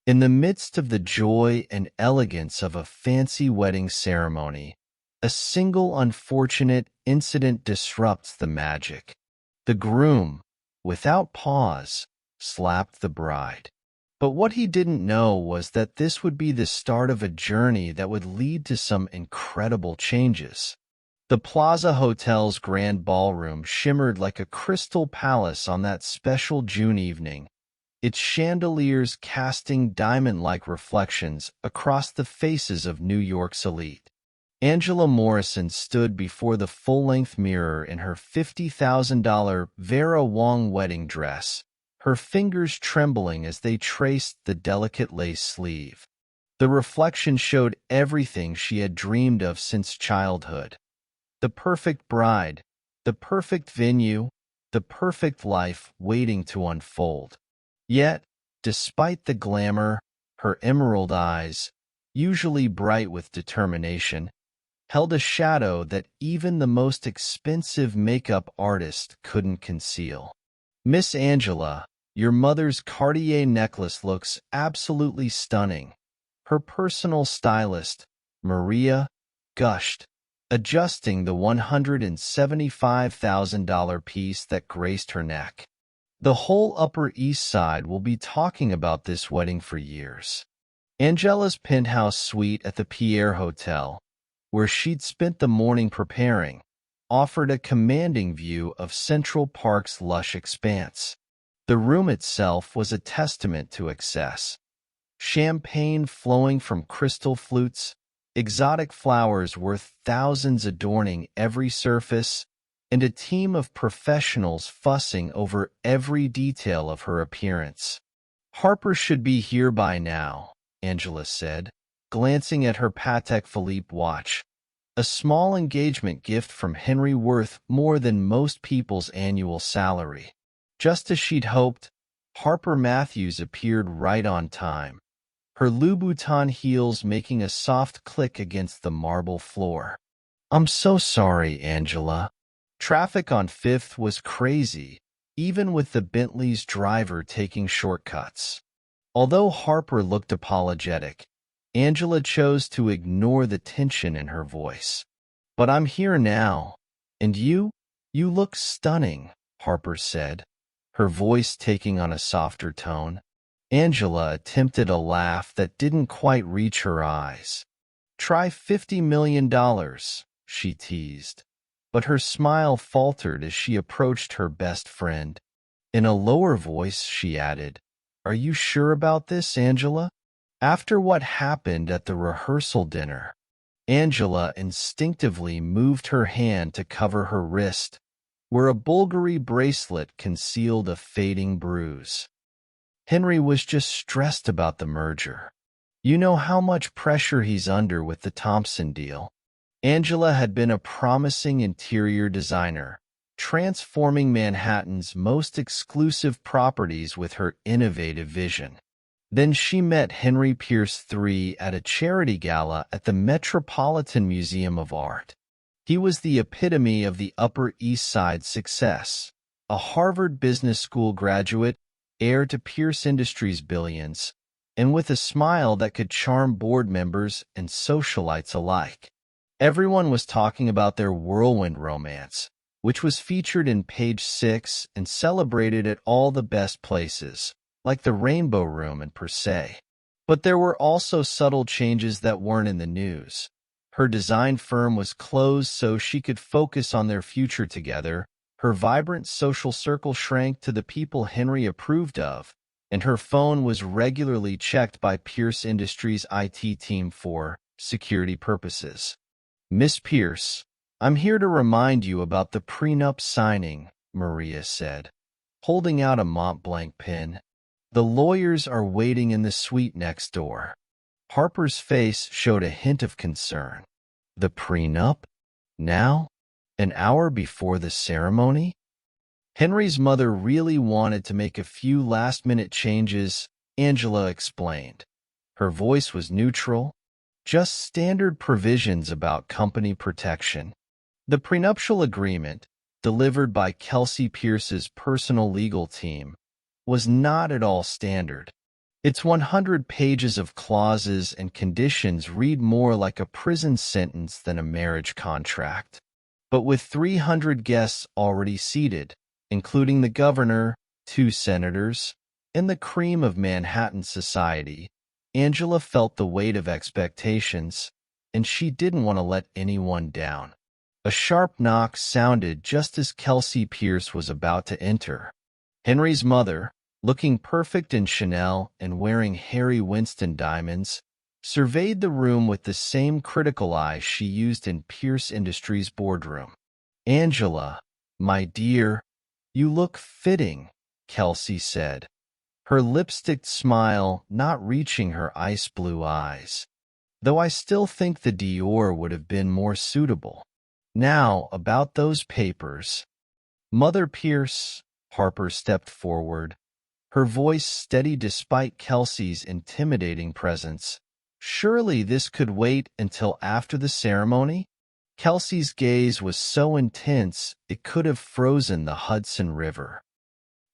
In the midst of the joy and elegance of a fancy wedding ceremony, a single unfortunate incident disrupts the magic. The groom, without pause, slapped the bride. But what he didn't know was that this would be the start of a journey that would lead to some incredible changes. The Plaza Hotel's grand ballroom shimmered like a crystal palace on that special June evening, its chandeliers casting diamond-like reflections across the faces of New York's elite. Angela Morrison stood before the full-length mirror in her $50,000 Vera Wang wedding dress, her fingers trembling as they traced the delicate lace sleeve. The reflection showed everything she had dreamed of since childhood. The perfect bride, the perfect venue, the perfect life waiting to unfold. Yet, despite the glamour, her emerald eyes, usually bright with determination, held a shadow that even the most expensive makeup artist couldn't conceal. "Miss Angela, your mother's Cartier necklace looks absolutely stunning," her personal stylist, Maria, gushed, adjusting the $175,000 piece that graced her neck. "The whole Upper East Side will be talking about this wedding for years." Angela's penthouse suite at the Pierre Hotel, where she'd spent the morning preparing, offered a commanding view of Central Park's lush expanse. The room itself was a testament to excess. Champagne flowing from crystal flutes, exotic flowers worth thousands adorning every surface, and a team of professionals fussing over every detail of her appearance. "Harper should be here by now," Angela said, glancing at her Patek Philippe watch, a small engagement gift from Henry worth more than most people's annual salary. Just as she'd hoped, Harper Matthews appeared right on time, her Louboutin heels making a soft click against the marble floor. "I'm so sorry, Angela. Traffic on Fifth was crazy, even with the Bentley's driver taking shortcuts." Although Harper looked apologetic, Angela chose to ignore the tension in her voice. "But I'm here now, and you look stunning," Harper said, her voice taking on a softer tone. Angela attempted a laugh that didn't quite reach her eyes. "Try $50 million, she teased, but her smile faltered as she approached her best friend. In a lower voice, she added, "Are you sure about this, Angela?" After what happened at the rehearsal dinner, Angela instinctively moved her hand to cover her wrist, where a Bulgari bracelet concealed a fading bruise. "Henry was just stressed about the merger. You know how much pressure he's under with the Thompson deal." Angela had been a promising interior designer, transforming Manhattan's most exclusive properties with her innovative vision. Then she met Henry Pierce III at a charity gala at the Metropolitan Museum of Art. He was the epitome of the Upper East Side success, a Harvard Business School graduate, heir to Pierce Industries' billions, and with a smile that could charm board members and socialites alike. Everyone was talking about their whirlwind romance, which was featured in Page Six and celebrated at all the best places, like the Rainbow Room and Per Se. But there were also subtle changes that weren't in the news. Her design firm was closed so she could focus on their future together, her vibrant social circle shrank to the people Henry approved of, and her phone was regularly checked by Pierce Industries' IT team for security purposes. "Miss Pierce, I'm here to remind you about the prenup signing," Maria said, holding out a Montblanc pen. "The lawyers are waiting in the suite next door." Harper's face showed a hint of concern. "The prenup? Now? An hour before the ceremony?" Henry's mother really wanted to make a few last-minute changes, Angela explained. Her voice was neutral, just standard provisions about company protection. The prenuptial agreement, delivered by Kelsey Pierce's personal legal team, was not at all standard. Its 100 pages of clauses and conditions read more like a prison sentence than a marriage contract. But with 300 guests already seated, including the governor, 2 senators, and the cream of Manhattan society, Angela felt the weight of expectations, and she didn't want to let anyone down. A sharp knock sounded just as Kelsey Pierce was about to enter. Henry's mother, looking perfect in Chanel and wearing Harry Winston diamonds, surveyed the room with the same critical eye she used in Pierce Industries' boardroom. "Angela, my dear, you look fitting," Kelsey said, her lipstick smile not reaching her ice-blue eyes. "Though I still think the Dior would have been more suitable. Now, about those papers." "Mother Pierce," Harper stepped forward, her voice steady despite Kelsey's intimidating presence. "Surely this could wait until after the ceremony?" Kelsey's gaze was so intense it could have frozen the Hudson River.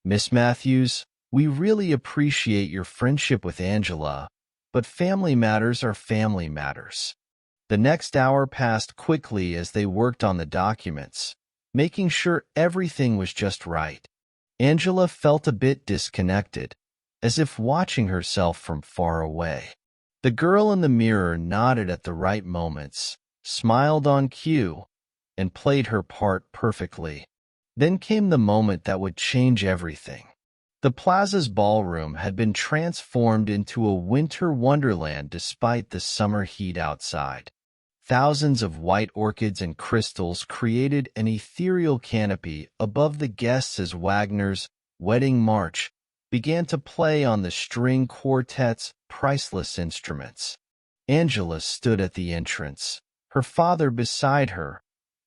"Miss Matthews, we really appreciate your friendship with Angela, but family matters are family matters." The next hour passed quickly as they worked on the documents, making sure everything was just right. Angela felt a bit disconnected, as if watching herself from far away. The girl in the mirror nodded at the right moments, smiled on cue, and played her part perfectly. Then came the moment that would change everything. The Plaza's ballroom had been transformed into a winter wonderland despite the summer heat outside. Thousands of white orchids and crystals created an ethereal canopy above the guests as Wagner's Wedding March began to play on the string quartet's priceless instruments. Angela stood at the entrance, her father beside her,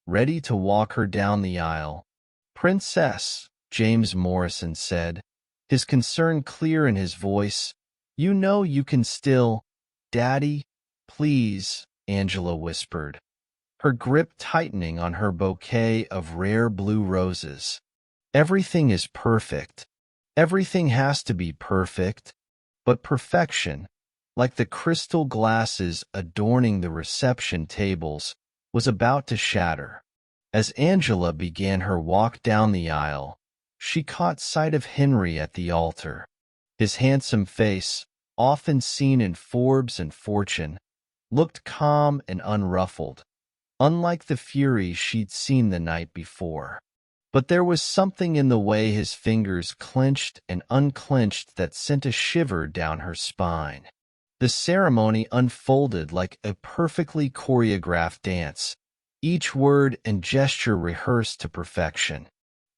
ready to walk her down the aisle. "Princess," James Morrison said, his concern clear in his voice, "you know you can still—" "Daddy, please," Angela whispered, her grip tightening on her bouquet of rare blue roses. "Everything is perfect. Everything has to be perfect. But perfection, like the crystal glasses adorning the reception tables, was about to shatter." As Angela began her walk down the aisle, she caught sight of Henry at the altar. His handsome face, often seen in Forbes and Fortune, looked calm and unruffled, unlike the fury she'd seen the night before. But there was something in the way his fingers clenched and unclenched that sent a shiver down her spine. The ceremony unfolded like a perfectly choreographed dance, each word and gesture rehearsed to perfection.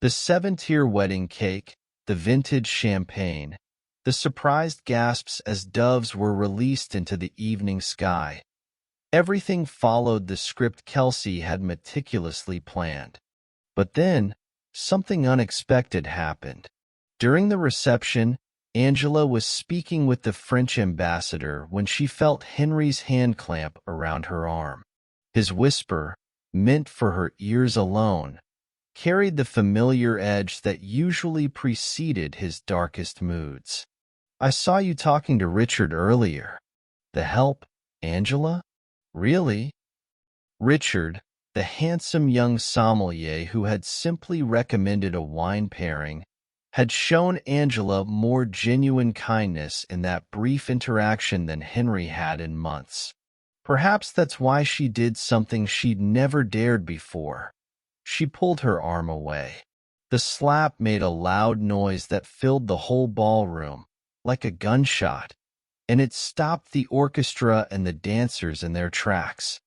The 7-tier wedding cake, the vintage champagne, the surprised gasps as doves were released into the evening sky. Everything followed the script Kelsey had meticulously planned. But then, something unexpected happened. During the reception, Angela was speaking with the French ambassador when she felt Henry's hand clamp around her arm. His whisper, meant for her ears alone, carried the familiar edge that usually preceded his darkest moods. "I saw you talking to Richard earlier." "The help, Angela?" "Really?" Richard, the handsome young sommelier who had simply recommended a wine pairing, had shown Angela more genuine kindness in that brief interaction than Henry had in months. Perhaps that's why she did something she'd never dared before. She pulled her arm away. The slap made a loud noise that filled the whole ballroom, like a gunshot, and it stopped the orchestra and the dancers in their tracks.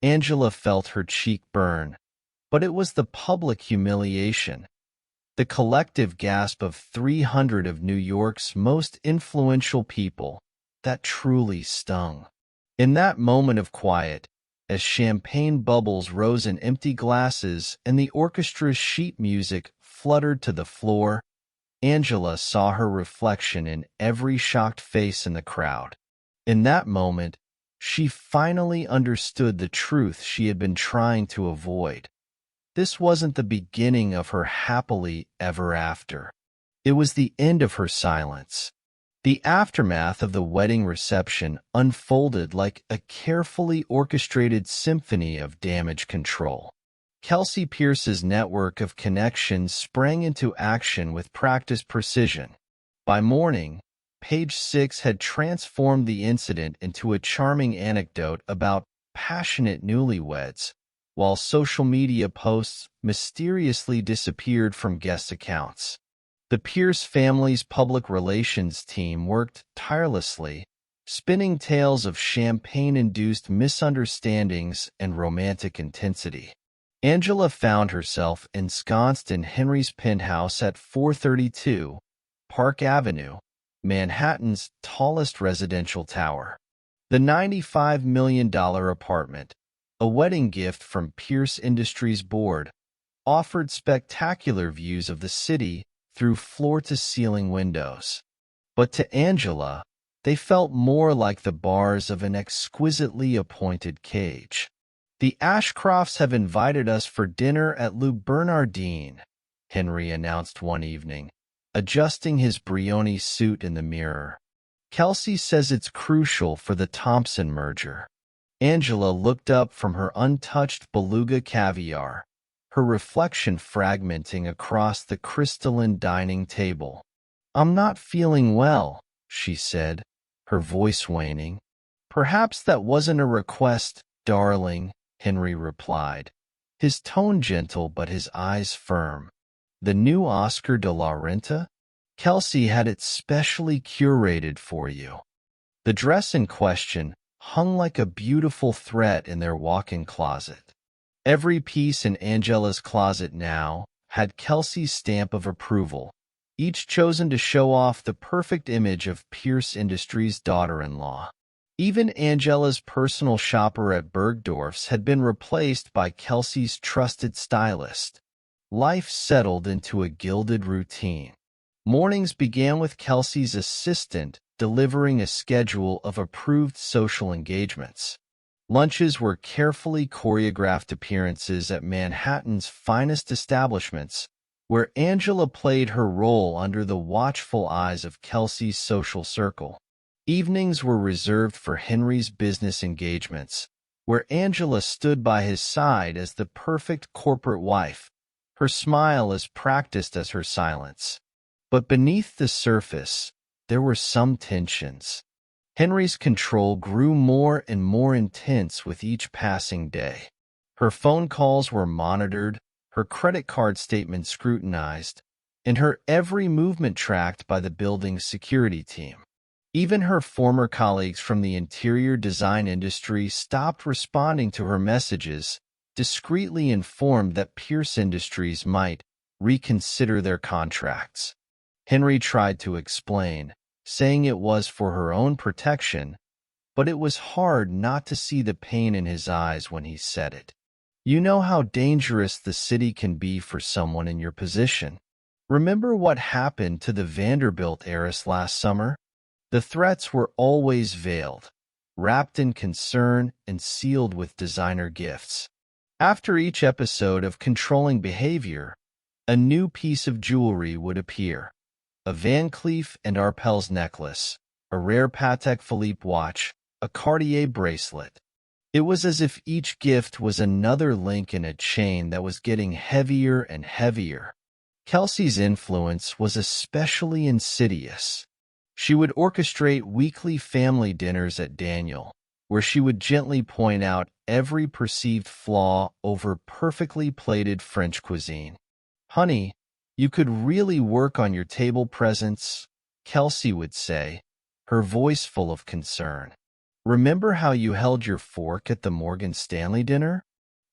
Angela felt her cheek burn, but it was the public humiliation, the collective gasp of 300 of New York's most influential people, that truly stung. In that moment of quiet, as champagne bubbles rose in empty glasses and the orchestra's sheet music fluttered to the floor, Angela saw her reflection in every shocked face in the crowd. In that moment, she finally understood the truth she had been trying to avoid. This wasn't the beginning of her happily ever after. It was the end of her silence. The aftermath of the wedding reception unfolded like a carefully orchestrated symphony of damage control. Kelsey Pierce's network of connections sprang into action with practiced precision. By morning, Page 6 had transformed the incident into a charming anecdote about passionate newlyweds, while social media posts mysteriously disappeared from guest accounts. The Pierce family's public relations team worked tirelessly, spinning tales of champagne-induced misunderstandings and romantic intensity. Angela found herself ensconced in Henry's penthouse at 432 Park Avenue, Manhattan's tallest residential tower. The $95 million apartment, a wedding gift from Pierce Industries board, offered spectacular views of the city through floor-to-ceiling windows. But to Angela, they felt more like the bars of an exquisitely appointed cage. "The Ashcrofts have invited us for dinner at Lou Bernardine," Henry announced one evening, adjusting his Brioni suit in the mirror. "Kelsey says it's crucial for the Thompson merger." Angela looked up from her untouched beluga caviar, her reflection fragmenting across the crystalline dining table. "I'm not feeling well," she said, her voice waning. "Perhaps that wasn't a request, darling," Henry replied, his tone gentle but his eyes firm. "The new Oscar de la Renta? Kelsey had it specially curated for you." The dress in question hung like a beautiful threat in their walk-in closet. Every piece in Angela's closet now had Kelsey's stamp of approval, each chosen to show off the perfect image of Pierce Industries' daughter-in-law. Even Angela's personal shopper at Bergdorf's had been replaced by Kelsey's trusted stylist. Life settled into a gilded routine. Mornings began with Kelsey's assistant delivering a schedule of approved social engagements. Lunches were carefully choreographed appearances at Manhattan's finest establishments, where Angela played her role under the watchful eyes of Kelsey's social circle. Evenings were reserved for Henry's business engagements, where Angela stood by his side as the perfect corporate wife, her smile as practiced as her silence. But beneath the surface, there were some tensions. Henry's control grew more and more intense with each passing day. Her phone calls were monitored, her credit card statement scrutinized, and her every movement tracked by the building's security team. Even her former colleagues from the interior design industry stopped responding to her messages, discreetly informed that Pierce Industries might reconsider their contracts. Henry tried to explain, saying it was for her own protection, but it was hard not to see the pain in his eyes when he said it. "You know how dangerous the city can be for someone in your position. Remember what happened to the Vanderbilt heiress last summer? The threats were always veiled, wrapped in concern and sealed with designer gifts. After each episode of controlling behavior, a new piece of jewelry would appear. A Van Cleef and Arpels necklace, a rare Patek Philippe watch, a Cartier bracelet. It was as if each gift was another link in a chain that was getting heavier and heavier. Kelsey's influence was especially insidious. She would orchestrate weekly family dinners at Daniel, where she would gently point out every perceived flaw over perfectly plated French cuisine. "Honey, you could really work on your table presence," Kelsey would say, her voice full of concern. "Remember how you held your fork at the Morgan Stanley dinner?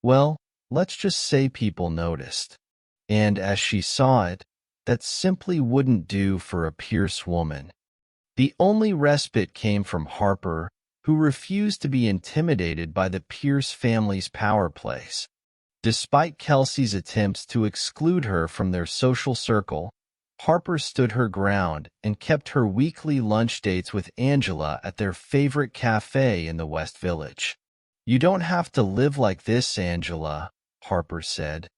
Well, let's just say people noticed." And as she saw it, that simply wouldn't do for a Pierce woman. The only respite came from Harper, who refused to be intimidated by the Pierce family's power plays. Despite Kelsey's attempts to exclude her from their social circle, Harper stood her ground and kept her weekly lunch dates with Angela at their favorite cafe in the West Village. "You don't have to live like this, Angela," Harper said,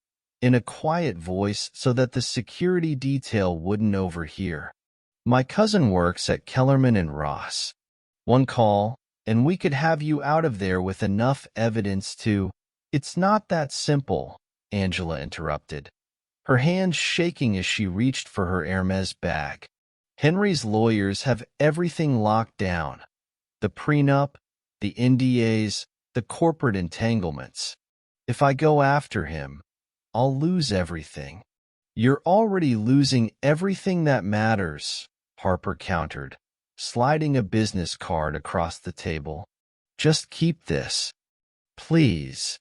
in a quiet voice so that the security detail wouldn't overhear. My cousin works at Kellerman and Ross. One call, and we could have you out of there with enough evidence to— It's not that simple, Angela interrupted, her hands shaking as she reached for her Hermes bag. Henry's lawyers have everything locked down. The prenup, the NDAs, the corporate entanglements. If I go after him, I'll lose everything. You're already losing everything that matters, Harper countered, sliding a business card across the table. Just keep this, please.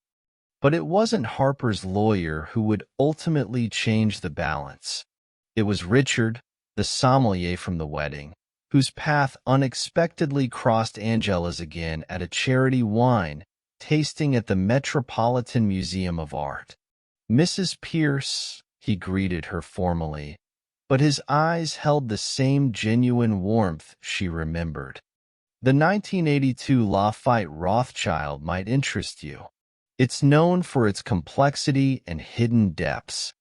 But it wasn't Harper's lawyer who would ultimately change the balance. It was Richard, the sommelier from the wedding, whose path unexpectedly crossed Angela's again at a charity wine tasting at the Metropolitan Museum of Art. Mrs. Pierce, he greeted her formally, but his eyes held the same genuine warmth she remembered. The 1982 Lafayette Rothschild might interest you. It's known for its complexity and hidden depths.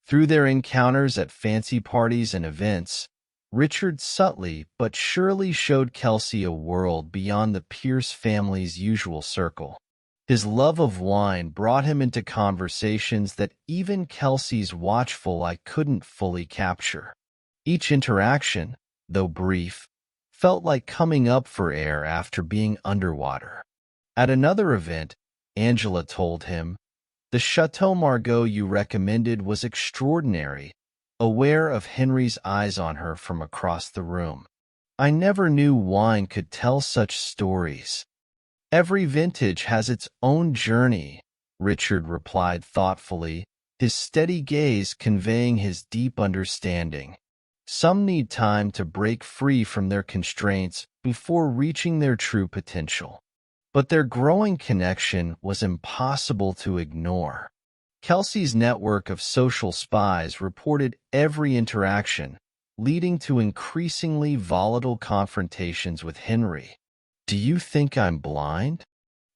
Through their encounters at fancy parties and events, Richard subtly but surely showed Kelsey a world beyond the Pierce family's usual circle. His love of wine brought him into conversations that even Kelsey's watchful eye couldn't fully capture. Each interaction, though brief, felt like coming up for air after being underwater. At another event, Angela told him, "The Chateau Margaux you recommended was extraordinary," aware of Henry's eyes on her from across the room. "I never knew wine could tell such stories." "Every vintage has its own journey," Richard replied thoughtfully, his steady gaze conveying his deep understanding. "Some need time to break free from their constraints before reaching their true potential." But their growing connection was impossible to ignore. Kelsey's network of social spies reported every interaction, leading to increasingly volatile confrontations with Henry. "Do you think I'm blind?"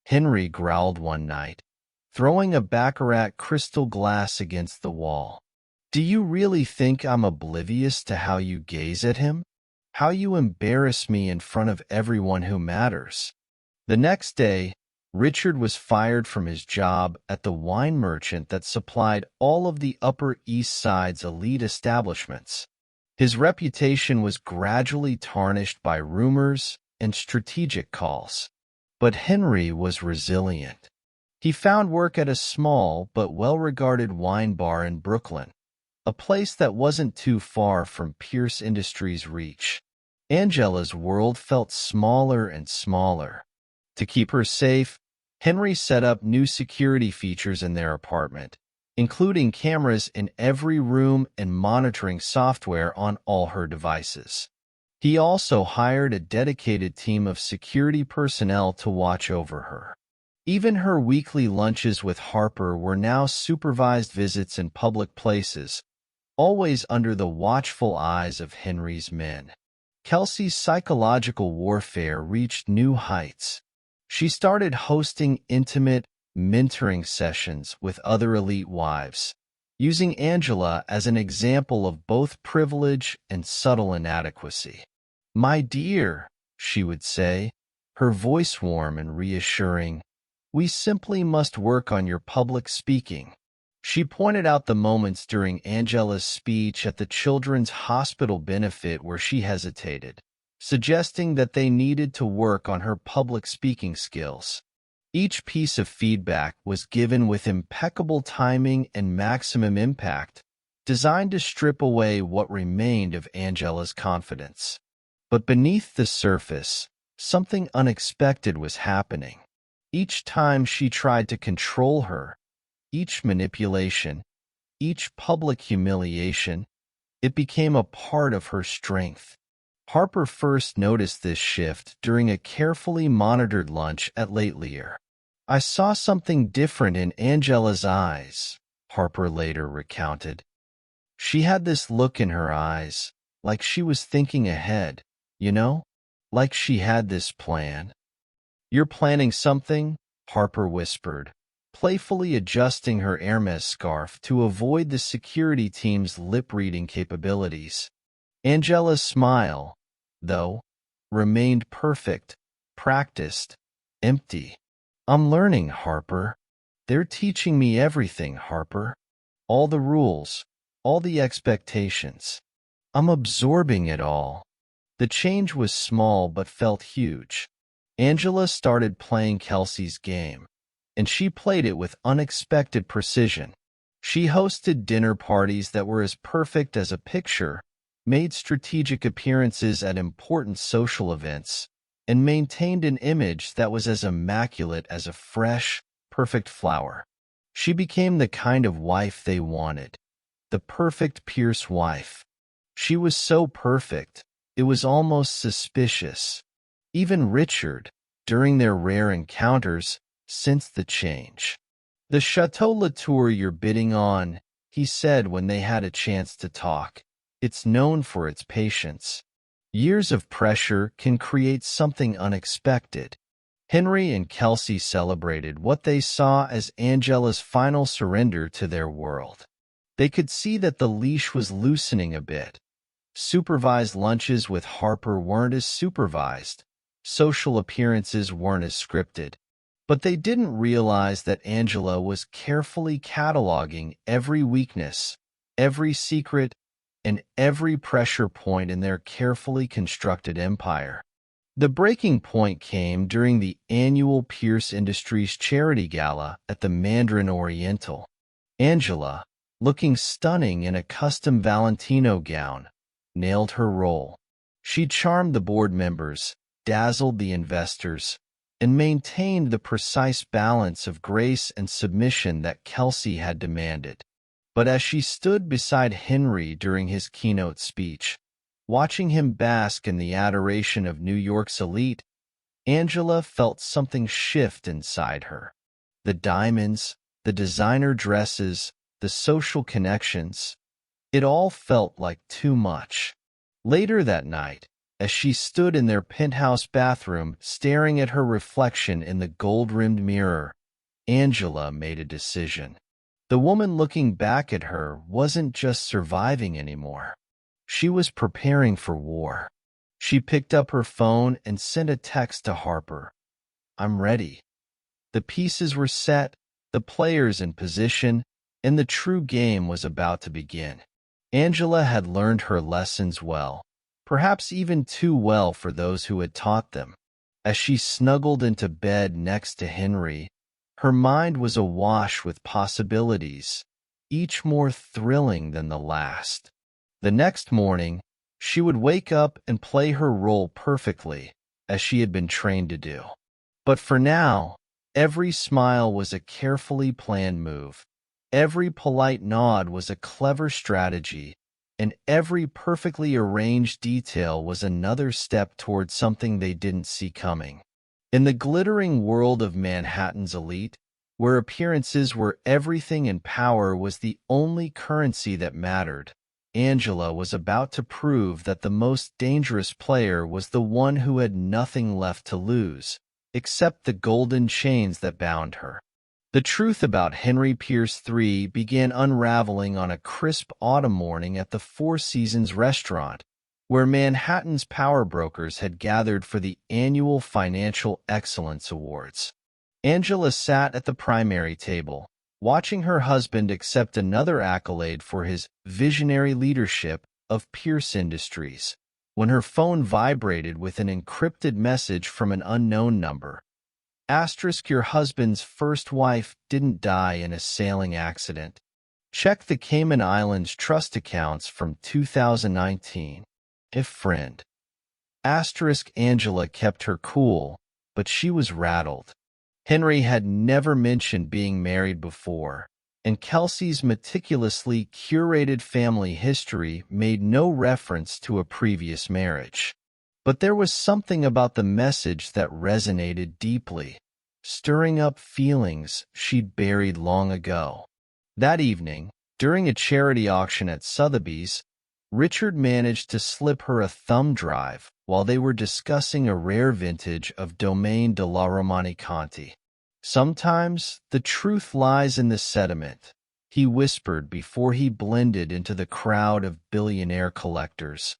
Henry growled one night, throwing a baccarat crystal glass against the wall. "Do you really think I'm oblivious to how you gaze at him? How you embarrass me in front of everyone who matters?" The next day, Richard was fired from his job at the wine merchant that supplied all of the Upper East Side's elite establishments. His reputation was gradually tarnished by rumors and strategic calls. But Henry was resilient. He found work at a small but well-regarded wine bar in Brooklyn, a place that wasn't too far from Pierce Industries' reach. Angela's world felt smaller and smaller. To keep her safe, Henry set up new security features in their apartment, including cameras in every room and monitoring software on all her devices. He also hired a dedicated team of security personnel to watch over her. Even her weekly lunches with Harper were now supervised visits in public places, always under the watchful eyes of Henry's men. Kelsey's psychological warfare reached new heights. She started hosting intimate, mentoring sessions with other elite wives, using Angela as an example of both privilege and subtle inadequacy. "My dear," she would say, her voice warm and reassuring, "we simply must work on your public speaking." She pointed out the moments during Angela's speech at the Children's Hospital benefit where she hesitated, suggesting that they needed to work on her public speaking skills. Each piece of feedback was given with impeccable timing and maximum impact, designed to strip away what remained of Angela's confidence. But beneath the surface, something unexpected was happening. Each time she tried to control her, each manipulation, each public humiliation, it became a part of her strength. Harper first noticed this shift during a carefully monitored lunch at Latelier. "I saw something different in Angela's eyes," Harper later recounted. "She had this look in her eyes, like she was thinking ahead, you know? Like she had this plan." "You're planning something?" Harper whispered, playfully adjusting her Hermes scarf to avoid the security team's lip-reading capabilities. Angela's smile, though, remained perfect, practiced, empty. I'm learning, Harper. They're teaching me everything, Harper. All the rules, all the expectations. I'm absorbing it all. The change was small but felt huge. Angela started playing Kelsey's game, and she played it with unexpected precision. She hosted dinner parties that were as perfect as a picture, made strategic appearances at important social events, and maintained an image that was as immaculate as a fresh, perfect flower. She became the kind of wife they wanted, the perfect Pierce wife. She was so perfect, it was almost suspicious. Even Richard, during their rare encounters, sensed the change. "The Chateau Latour you're bidding on," he said when they had a chance to talk. "It's known for its patience. Years of pressure can create something unexpected." Henry and Kelsey celebrated what they saw as Angela's final surrender to their world. They could see that the leash was loosening a bit. Supervised lunches with Harper weren't as supervised. Social appearances weren't as scripted. But they didn't realize that Angela was carefully cataloging every weakness, every secret, and every pressure point in their carefully constructed empire. The breaking point came during the annual Pierce Industries charity gala at the Mandarin Oriental. Angela, looking stunning in a custom Valentino gown, nailed her role. She charmed the board members, dazzled the investors, and maintained the precise balance of grace and submission that Kelsey had demanded. But as she stood beside Henry during his keynote speech, watching him bask in the adoration of New York's elite, Angela felt something shift inside her. The diamonds, the designer dresses, the social connections, it all felt like too much. Later that night, as she stood in their penthouse bathroom staring at her reflection in the gold-rimmed mirror, Angela made a decision. The woman looking back at her wasn't just surviving anymore. She was preparing for war. She picked up her phone and sent a text to Harper. "I'm ready." The pieces were set, the players in position, and the true game was about to begin. Angela had learned her lessons well, perhaps even too well for those who had taught them. As she snuggled into bed next to Henry, her mind was awash with possibilities, each more thrilling than the last. The next morning, she would wake up and play her role perfectly, as she had been trained to do. But for now, every smile was a carefully planned move. Every polite nod was a clever strategy, and every perfectly arranged detail was another step toward something they didn't see coming. In the glittering world of Manhattan's elite, where appearances were everything and power was the only currency that mattered, Angela was about to prove that the most dangerous player was the one who had nothing left to lose, except the golden chains that bound her. The truth about Henry Pierce III began unraveling on a crisp autumn morning at the Four Seasons restaurant, where Manhattan's power brokers had gathered for the annual Financial Excellence Awards. Angela sat at the primary table, watching her husband accept another accolade for his visionary leadership of Pierce Industries, when her phone vibrated with an encrypted message from an unknown number. Asterisk, your husband's first wife didn't die in a sailing accident. Check the Cayman Islands trust accounts from 2019. If friend. Asterisk, Angela kept her cool, but she was rattled. Henry had never mentioned being married before, and Kelsey's meticulously curated family history made no reference to a previous marriage. But there was something about the message that resonated deeply, stirring up feelings she'd buried long ago. That evening, during a charity auction at Sotheby's, Richard managed to slip her a thumb drive while they were discussing a rare vintage of Domaine de la Romanée-Conti. "Sometimes the truth lies in the sediment," he whispered before he blended into the crowd of billionaire collectors.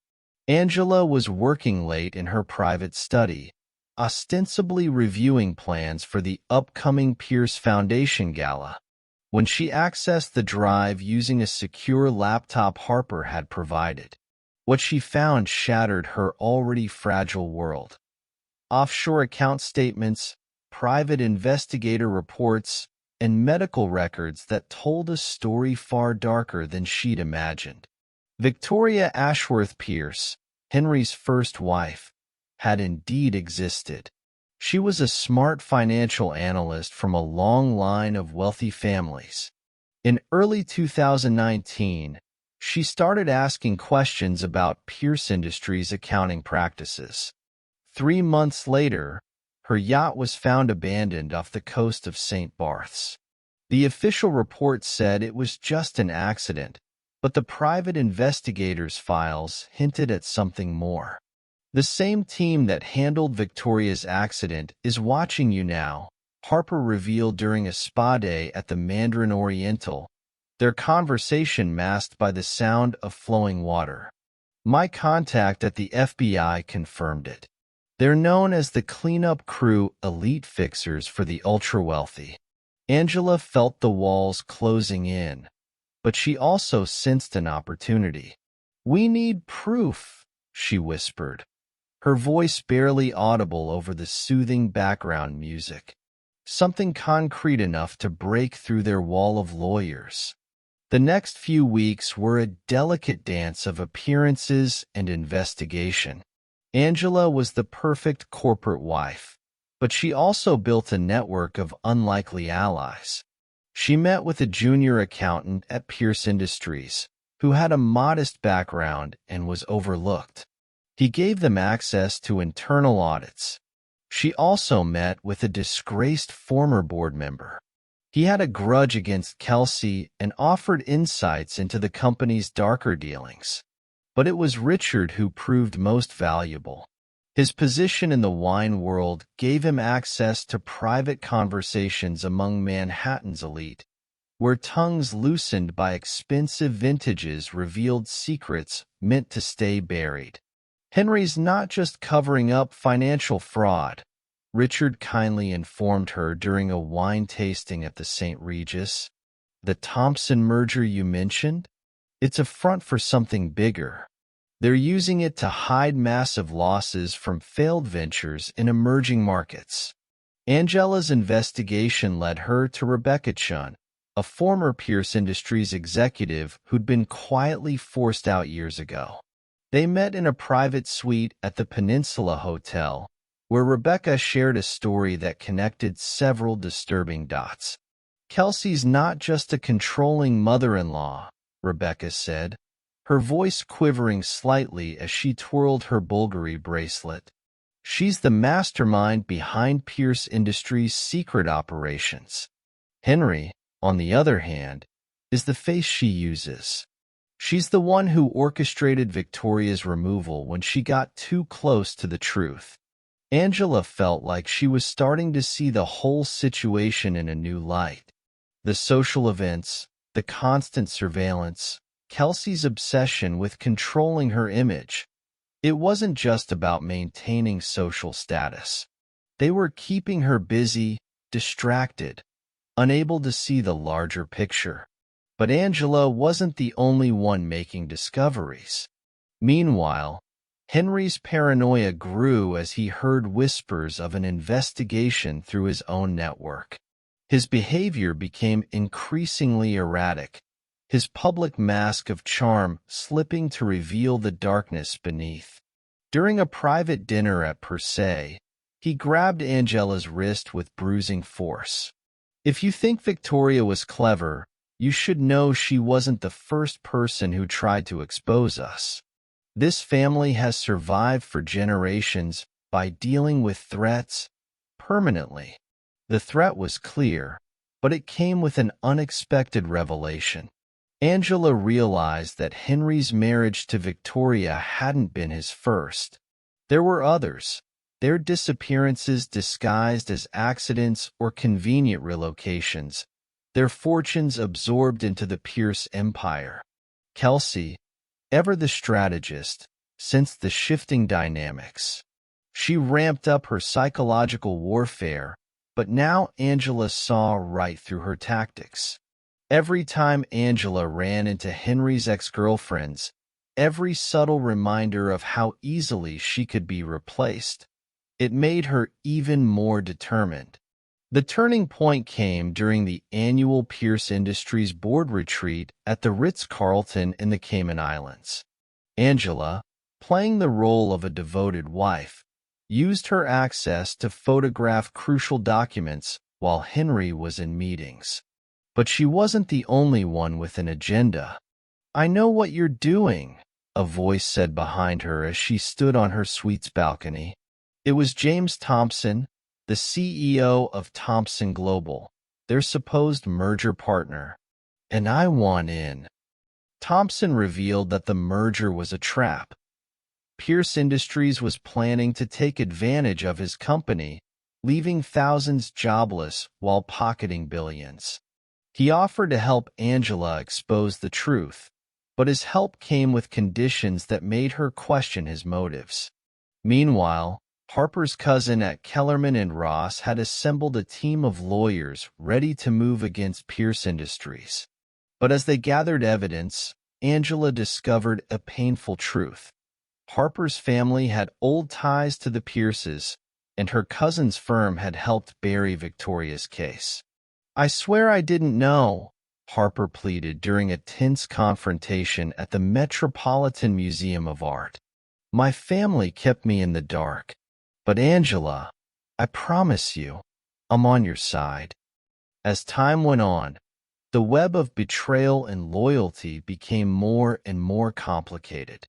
Angela was working late in her private study, ostensibly reviewing plans for the upcoming Pierce Foundation Gala. When she accessed the drive using a secure laptop Harper had provided, what she found shattered her already fragile world. Offshore account statements, private investigator reports, and medical records that told a story far darker than she'd imagined. Victoria Ashworth Pierce, Henry's first wife, had indeed existed. She was a smart financial analyst from a long line of wealthy families. In early 2019, she started asking questions about Pierce Industries' accounting practices. 3 months later, her yacht was found abandoned off the coast of St. Barths. The official report said it was just an accident, but the private investigators' files hinted at something more. The same team that handled Victoria's accident is watching you now, Harper revealed during a spa day at the Mandarin Oriental, their conversation masked by the sound of flowing water. My contact at the FBI confirmed it. They're known as the cleanup crew, elite fixers for the ultra-wealthy. Angela felt the walls closing in, but she also sensed an opportunity. "We need proof," she whispered, her voice barely audible over the soothing background music. Something concrete enough to break through their wall of lawyers. The next few weeks were a delicate dance of appearances and investigation. Angela was the perfect corporate wife, but she also built a network of unlikely allies. She met with a junior accountant at Pierce Industries, who had a modest background and was overlooked. He gave them access to internal audits. She also met with a disgraced former board member. He had a grudge against Kelsey and offered insights into the company's darker dealings. But it was Richard who proved most valuable. His position in the wine world gave him access to private conversations among Manhattan's elite, where tongues loosened by expensive vintages revealed secrets meant to stay buried. Henry's not just covering up financial fraud, Richard kindly informed her during a wine tasting at the St. Regis. The Thompson merger you mentioned? It's a front for something bigger. They're using it to hide massive losses from failed ventures in emerging markets. Angela's investigation led her to Rebecca Chun, a former Pierce Industries executive who'd been quietly forced out years ago. They met in a private suite at the Peninsula Hotel, where Rebecca shared a story that connected several disturbing dots. "Kelsey's not just a controlling mother-in-law," Rebecca said, her voice quivering slightly as she twirled her Bulgari bracelet. "She's the mastermind behind Pierce Industries' secret operations. Henry, on the other hand, is the face she uses. She's the one who orchestrated Victoria's removal when she got too close to the truth." Angela felt like she was starting to see the whole situation in a new light. The social events, the constant surveillance, Kelsey's obsession with controlling her image. It wasn't just about maintaining social status. They were keeping her busy, distracted, unable to see the larger picture. But Angela wasn't the only one making discoveries. Meanwhile, Henry's paranoia grew as he heard whispers of an investigation through his own network. His behavior became increasingly erratic, his public mask of charm slipping to reveal the darkness beneath. During a private dinner at Per Se, he grabbed Angela's wrist with bruising force. "If you think Victoria was clever, you should know she wasn't the first person who tried to expose us. This family has survived for generations by dealing with threats permanently." The threat was clear, but it came with an unexpected revelation. Angela realized that Henry's marriage to Victoria hadn't been his first. There were others, their disappearances disguised as accidents or convenient relocations, their fortunes absorbed into the Pierce empire. Kelsey, ever the strategist, sensed the shifting dynamics. She ramped up her psychological warfare, but now Angela saw right through her tactics. Every time Angela ran into Henry's ex-girlfriends, every subtle reminder of how easily she could be replaced, it made her even more determined. The turning point came during the annual Pierce Industries board retreat at the Ritz-Carlton in the Cayman Islands. Angela, playing the role of a devoted wife, used her access to photograph crucial documents while Henry was in meetings. But she wasn't the only one with an agenda. "I know what you're doing," a voice said behind her as she stood on her suite's balcony. It was James Thompson, the CEO of Thompson Global, their supposed merger partner. "And I want in." Thompson revealed that the merger was a trap. Pierce Industries was planning to take advantage of his company, leaving thousands jobless while pocketing billions. He offered to help Angela expose the truth, but his help came with conditions that made her question his motives. Meanwhile, Harper's cousin at Kellerman and Ross had assembled a team of lawyers ready to move against Pierce Industries. But as they gathered evidence, Angela discovered a painful truth. Harper's family had old ties to the Pierces, and her cousin's firm had helped bury Victoria's case. "I swear I didn't know," Harper pleaded during a tense confrontation at the Metropolitan Museum of Art. "My family kept me in the dark. But Angela, I promise you, I'm on your side." As time went on, the web of betrayal and loyalty became more and more complicated.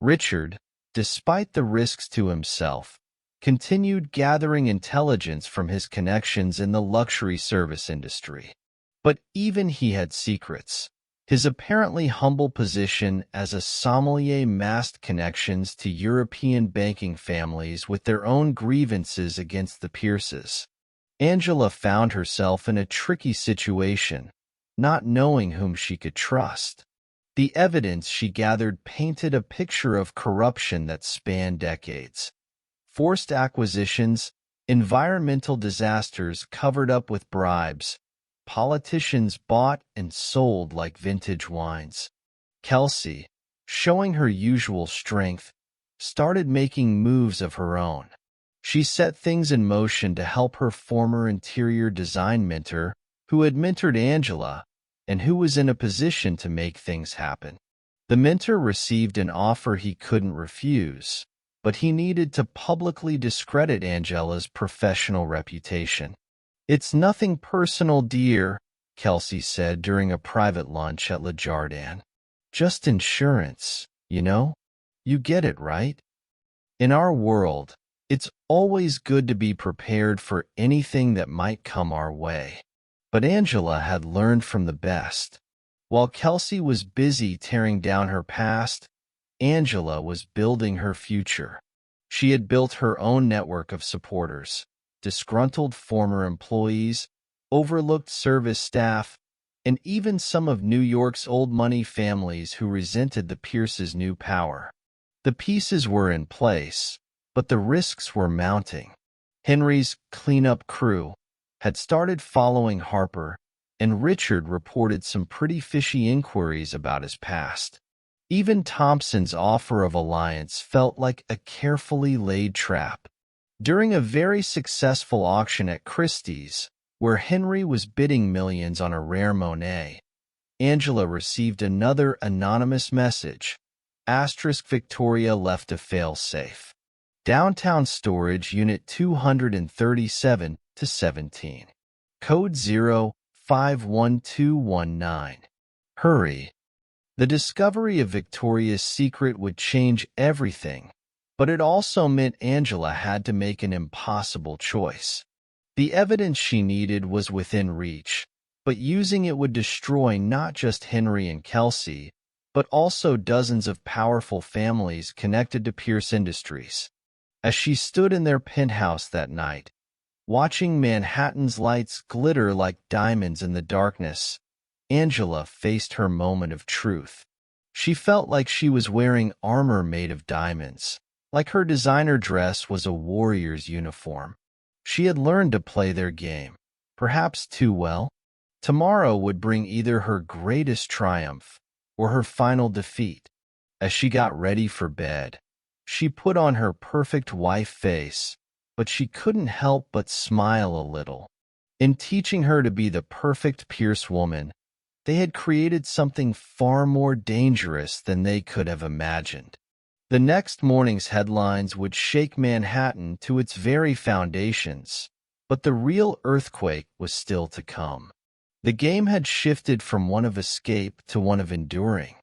Richard, despite the risks to himself, continued gathering intelligence from his connections in the luxury service industry. But even he had secrets. His apparently humble position as a sommelier masked connections to European banking families with their own grievances against the Pierces. Angela found herself in a tricky situation, not knowing whom she could trust. The evidence she gathered painted a picture of corruption that spanned decades. Forced acquisitions, environmental disasters covered up with bribes, politicians bought and sold like vintage wines. Kelsey, showing her usual strength, started making moves of her own. She set things in motion to help her former interior design mentor, who had mentored Angela, and who was in a position to make things happen. The mentor received an offer he couldn't refuse, but he needed to publicly discredit Angela's professional reputation. "It's nothing personal, dear," Kelsey said during a private lunch at Le Jardin. "Just insurance, you know? You get it, right? In our world, it's always good to be prepared for anything that might come our way." But Angela had learned from the best. While Kelsey was busy tearing down her past, Angela was building her future. She had built her own network of supporters, disgruntled former employees, overlooked service staff, and even some of New York's old money families who resented the Pierces' new power. The pieces were in place, but the risks were mounting. Henry's cleanup crew had started following Harper, and Richard reported some pretty fishy inquiries about his past. Even Thompson's offer of alliance felt like a carefully laid trap. During a very successful auction at Christie's, where Henry was bidding millions on a rare Monet, Angela received another anonymous message. * Victoria left a fail-safe. Downtown Storage Unit 237 to 17. Code 051219. Hurry. The discovery of Victoria's secret would change everything, but it also meant Angela had to make an impossible choice. The evidence she needed was within reach, but using it would destroy not just Henry and Kelsey, but also dozens of powerful families connected to Pierce Industries. As she stood in their penthouse that night, watching Manhattan's lights glitter like diamonds in the darkness, Angela faced her moment of truth. She felt like she was wearing armor made of diamonds, like her designer dress was a warrior's uniform. She had learned to play their game, perhaps too well. Tomorrow would bring either her greatest triumph or her final defeat. As she got ready for bed, she put on her perfect wife face, but she couldn't help but smile a little. In teaching her to be the perfect Pierce woman, they had created something far more dangerous than they could have imagined. The next morning's headlines would shake Manhattan to its very foundations, but the real earthquake was still to come. The game had shifted from one of escape to one of enduring.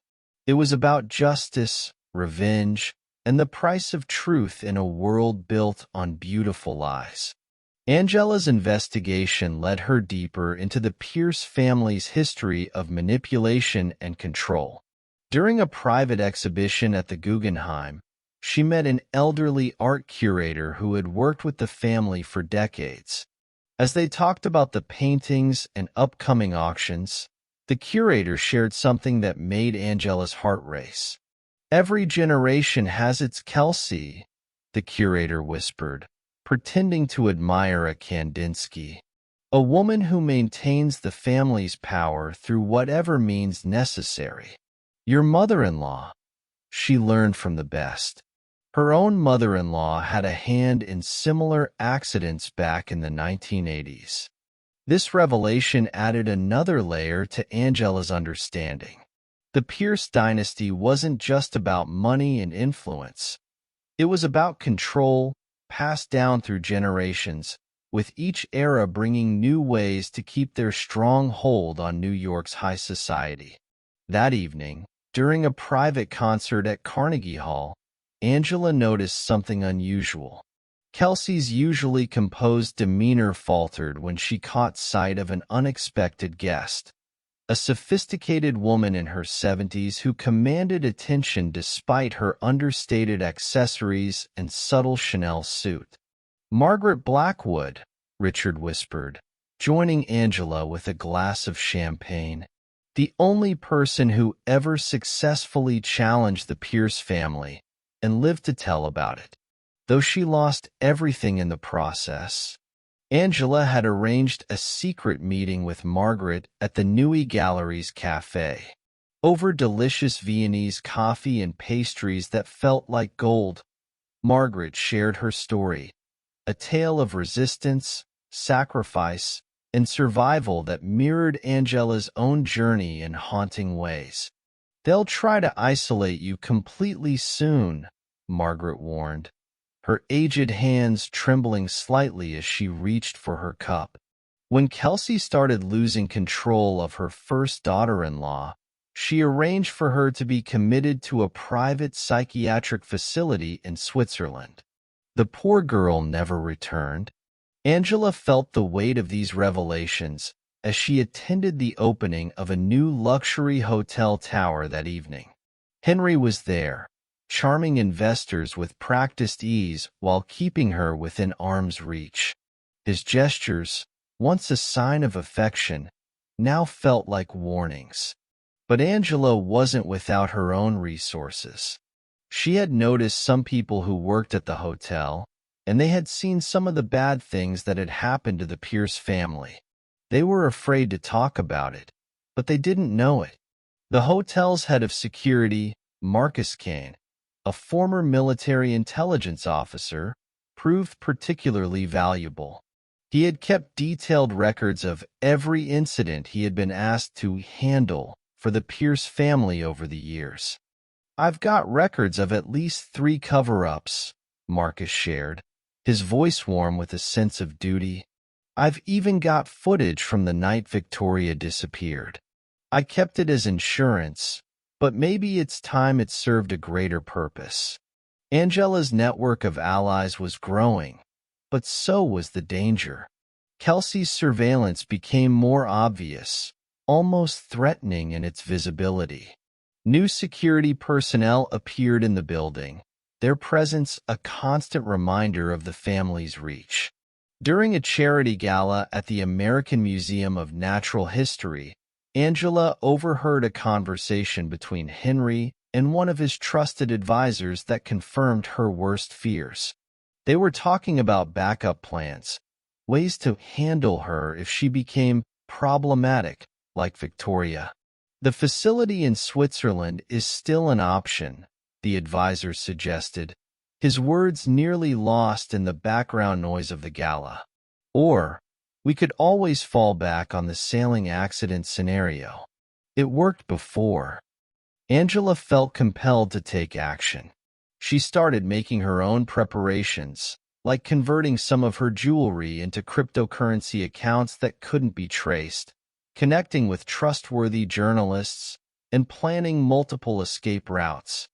It was about justice, revenge, and the price of truth in a world built on beautiful lies. Angela's investigation led her deeper into the Pierce family's history of manipulation and control. During a private exhibition at the Guggenheim, she met an elderly art curator who had worked with the family for decades. As they talked about the paintings and upcoming auctions, the curator shared something that made Angela's heart race. "Every generation has its Kelsey," the curator whispered, pretending to admire a Kandinsky, "a woman who maintains the family's power through whatever means necessary. Your mother-in-law," she learned from the best. Her own mother-in-law had a hand in similar accidents back in the 1980s. This revelation added another layer to Angela's understanding. The Pierce dynasty wasn't just about money and influence. It was about control, passed down through generations, with each era bringing new ways to keep their strong hold on New York's high society. That evening, during a private concert at Carnegie Hall, Angela noticed something unusual. Kelsey's usually composed demeanor faltered when she caught sight of an unexpected guest, a sophisticated woman in her 70s who commanded attention despite her understated accessories and subtle Chanel suit. "Margaret Blackwood," Richard whispered, joining Angela with a glass of champagne. "The only person who ever successfully challenged the Pierce family and lived to tell about it, though she lost everything in the process." Angela had arranged a secret meeting with Margaret at the Nui Gallery's cafe. Over delicious Viennese coffee and pastries that felt like gold, Margaret shared her story, a tale of resistance, sacrifice, and survival that mirrored Angela's own journey in haunting ways. "They'll try to isolate you completely soon," Margaret warned, her aged hands trembling slightly as she reached for her cup. When Kelsey started losing control of her first daughter-in-law, she arranged for her to be committed to a private psychiatric facility in Switzerland. The poor girl never returned. Angela felt the weight of these revelations as she attended the opening of a new luxury hotel tower that evening. Henry was there, charming investors with practiced ease while keeping her within arm's reach. His gestures, once a sign of affection, now felt like warnings. But Angela wasn't without her own resources. She had noticed some people who worked at the hotel, and they had seen some of the bad things that had happened to the Pierce family. They were afraid to talk about it, but they didn't know it. The hotel's head of security, Marcus Kane, a former military intelligence officer, proved particularly valuable. He had kept detailed records of every incident he had been asked to handle for the Pierce family over the years. "I've got records of at least 3 cover-ups," Marcus shared, his voice warm with a sense of duty. "I've even got footage from the night Victoria disappeared. I kept it as insurance, but maybe it's time it served a greater purpose." Angela's network of allies was growing, but so was the danger. Kelsey's surveillance became more obvious, almost threatening in its visibility. New security personnel appeared in the building, their presence a constant reminder of the family's reach. During a charity gala at the American Museum of Natural History, Angela overheard a conversation between Henry and one of his trusted advisors that confirmed her worst fears. They were talking about backup plans, ways to handle her if she became problematic, like Victoria. The facility in Switzerland is still an option, the advisor suggested, his words nearly lost in the background noise of the gala. Or, we could always fall back on the sailing accident scenario. It worked before. Angela felt compelled to take action. She started making her own preparations, like converting some of her jewelry into cryptocurrency accounts that couldn't be traced, connecting with trustworthy journalists, and planning multiple escape routes.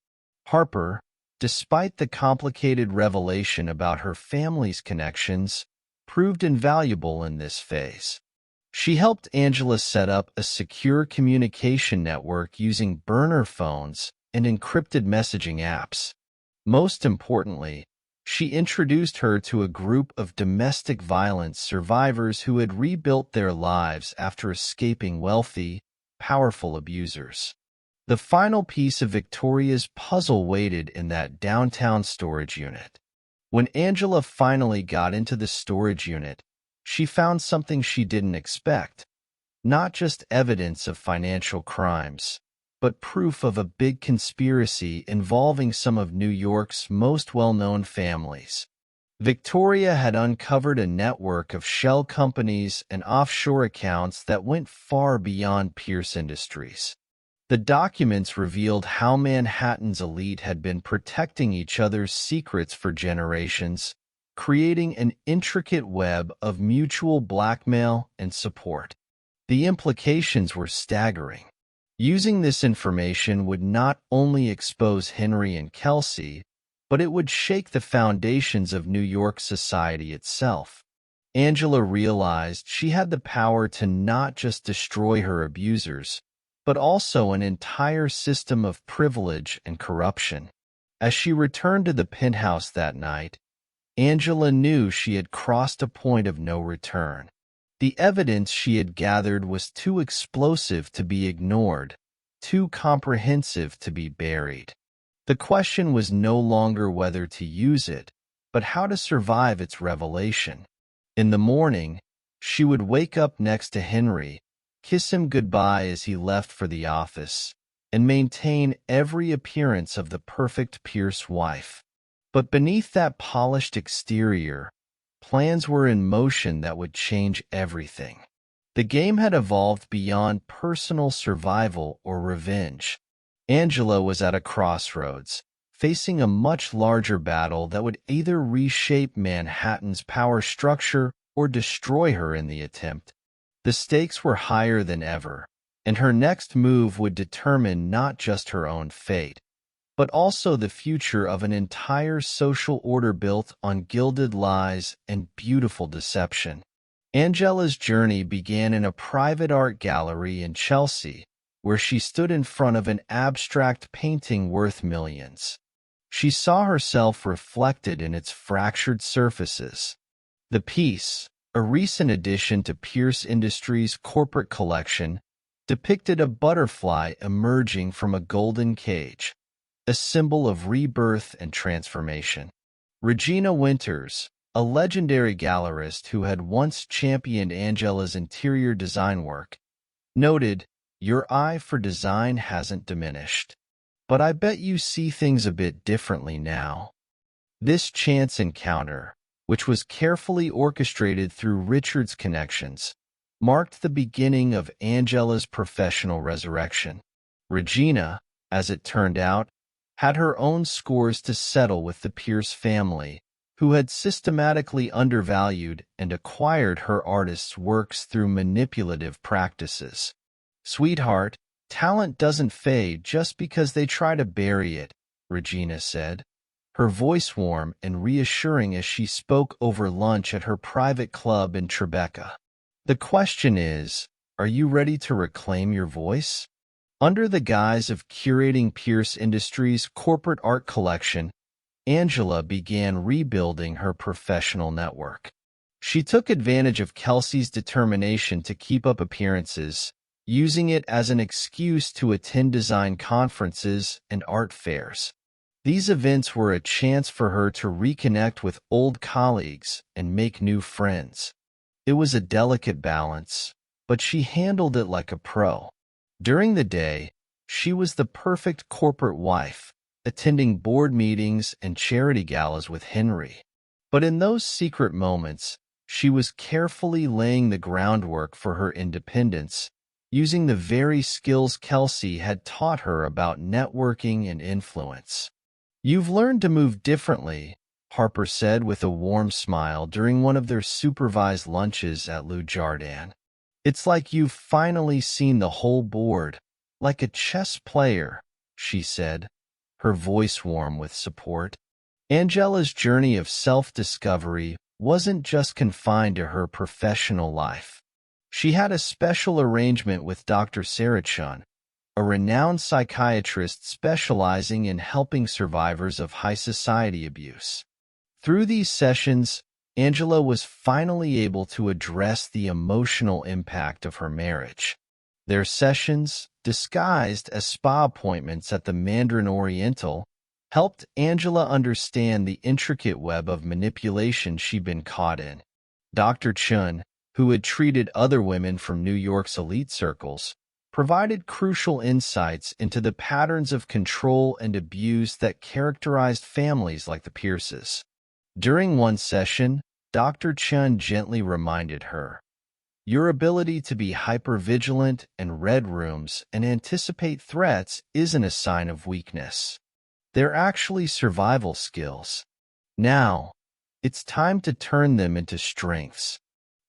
Harper, despite the complicated revelation about her family's connections, proved invaluable in this phase. She helped Angela set up a secure communication network using burner phones and encrypted messaging apps. Most importantly, she introduced her to a group of domestic violence survivors who had rebuilt their lives after escaping wealthy, powerful abusers. The final piece of Victoria's puzzle waited in that downtown storage unit. When Angela finally got into the storage unit, she found something she didn't expect. Not just evidence of financial crimes, but proof of a big conspiracy involving some of New York's most well-known families. Victoria had uncovered a network of shell companies and offshore accounts that went far beyond Pierce Industries. The documents revealed how Manhattan's elite had been protecting each other's secrets for generations, creating an intricate web of mutual blackmail and support. The implications were staggering. Using this information would not only expose Henry and Kelsey, but it would shake the foundations of New York society itself. Angela realized she had the power to not just destroy her abusers, but also an entire system of privilege and corruption. As she returned to the penthouse that night, Angela knew she had crossed a point of no return. The evidence she had gathered was too explosive to be ignored, too comprehensive to be buried. The question was no longer whether to use it, but how to survive its revelation. In the morning, she would wake up next to Henry, kiss him goodbye as he left for the office, and maintain every appearance of the perfect Pierce wife. But beneath that polished exterior, plans were in motion that would change everything. The game had evolved beyond personal survival or revenge. Angela was at a crossroads, facing a much larger battle that would either reshape Manhattan's power structure or destroy her in the attempt. The stakes were higher than ever, and her next move would determine not just her own fate, but also the future of an entire social order built on gilded lies and beautiful deception. Angela's journey began in a private art gallery in Chelsea, where she stood in front of an abstract painting worth millions. She saw herself reflected in its fractured surfaces. The piece, a recent addition to Pierce Industries' corporate collection, depicted a butterfly emerging from a golden cage, a symbol of rebirth and transformation. Regina Winters, a legendary gallerist who had once championed Angela's interior design work, noted, "Your eye for design hasn't diminished, but I bet you see things a bit differently now." This chance encounter, which was carefully orchestrated through Richard's connections, marked the beginning of Angela's professional resurrection. Regina, as it turned out, had her own scores to settle with the Pierce family, who had systematically undervalued and acquired her artists' works through manipulative practices. "Sweetheart, talent doesn't fade just because they try to bury it," Regina said, her voice warm and reassuring as she spoke over lunch at her private club in Tribeca. "The question is, are you ready to reclaim your voice?" Under the guise of curating Pierce Industries' corporate art collection, Angela began rebuilding her professional network. She took advantage of Kelsey's determination to keep up appearances, using it as an excuse to attend design conferences and art fairs. These events were a chance for her to reconnect with old colleagues and make new friends. It was a delicate balance, but she handled it like a pro. During the day, she was the perfect corporate wife, attending board meetings and charity galas with Henry. But in those secret moments, she was carefully laying the groundwork for her independence, using the very skills Kelsey had taught her about networking and influence. "You've learned to move differently," Harper said with a warm smile during one of their supervised lunches at Le Jardin. "It's like you've finally seen the whole board, like a chess player," she said, her voice warm with support. Angela's journey of self-discovery wasn't just confined to her professional life. She had a special arrangement with Dr. Sarah Chun, a renowned psychiatrist specializing in helping survivors of high society abuse. Through these sessions, Angela was finally able to address the emotional impact of her marriage. Their sessions, disguised as spa appointments at the Mandarin Oriental, helped Angela understand the intricate web of manipulation she'd been caught in. Dr. Chun, who had treated other women from New York's elite circles, provided crucial insights into the patterns of control and abuse that characterized families like the Pierces. During one session, Dr. Chun gently reminded her, "Your ability to be hypervigilant and read rooms and anticipate threats isn't a sign of weakness. They're actually survival skills. Now, it's time to turn them into strengths."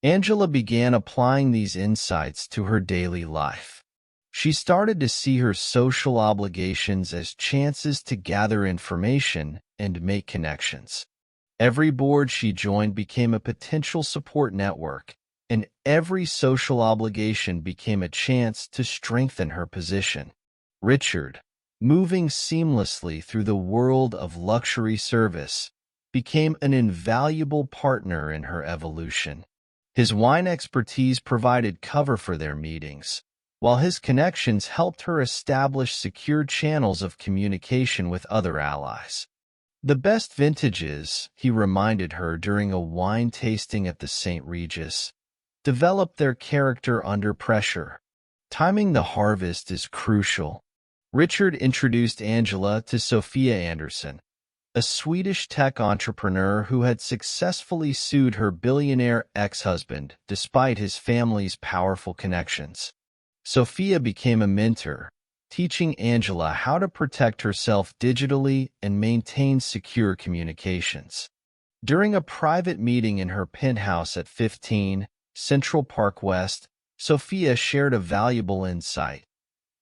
Angela began applying these insights to her daily life. She started to see her social obligations as chances to gather information and make connections. Every board she joined became a potential support network, and every social obligation became a chance to strengthen her position. Richard, moving seamlessly through the world of luxury service, became an invaluable partner in her evolution. His wine expertise provided cover for their meetings, while his connections helped her establish secure channels of communication with other allies. "The best vintages," he reminded her during a wine tasting at the St. Regis, "develop their character under pressure. Timing the harvest is crucial." Richard introduced Angela to Sophia Anderson, a Swedish tech entrepreneur who had successfully sued her billionaire ex-husband despite his family's powerful connections. Sophia became a mentor, teaching Angela how to protect herself digitally and maintain secure communications. During a private meeting in her penthouse at 15 Central Park West, Sophia shared a valuable insight.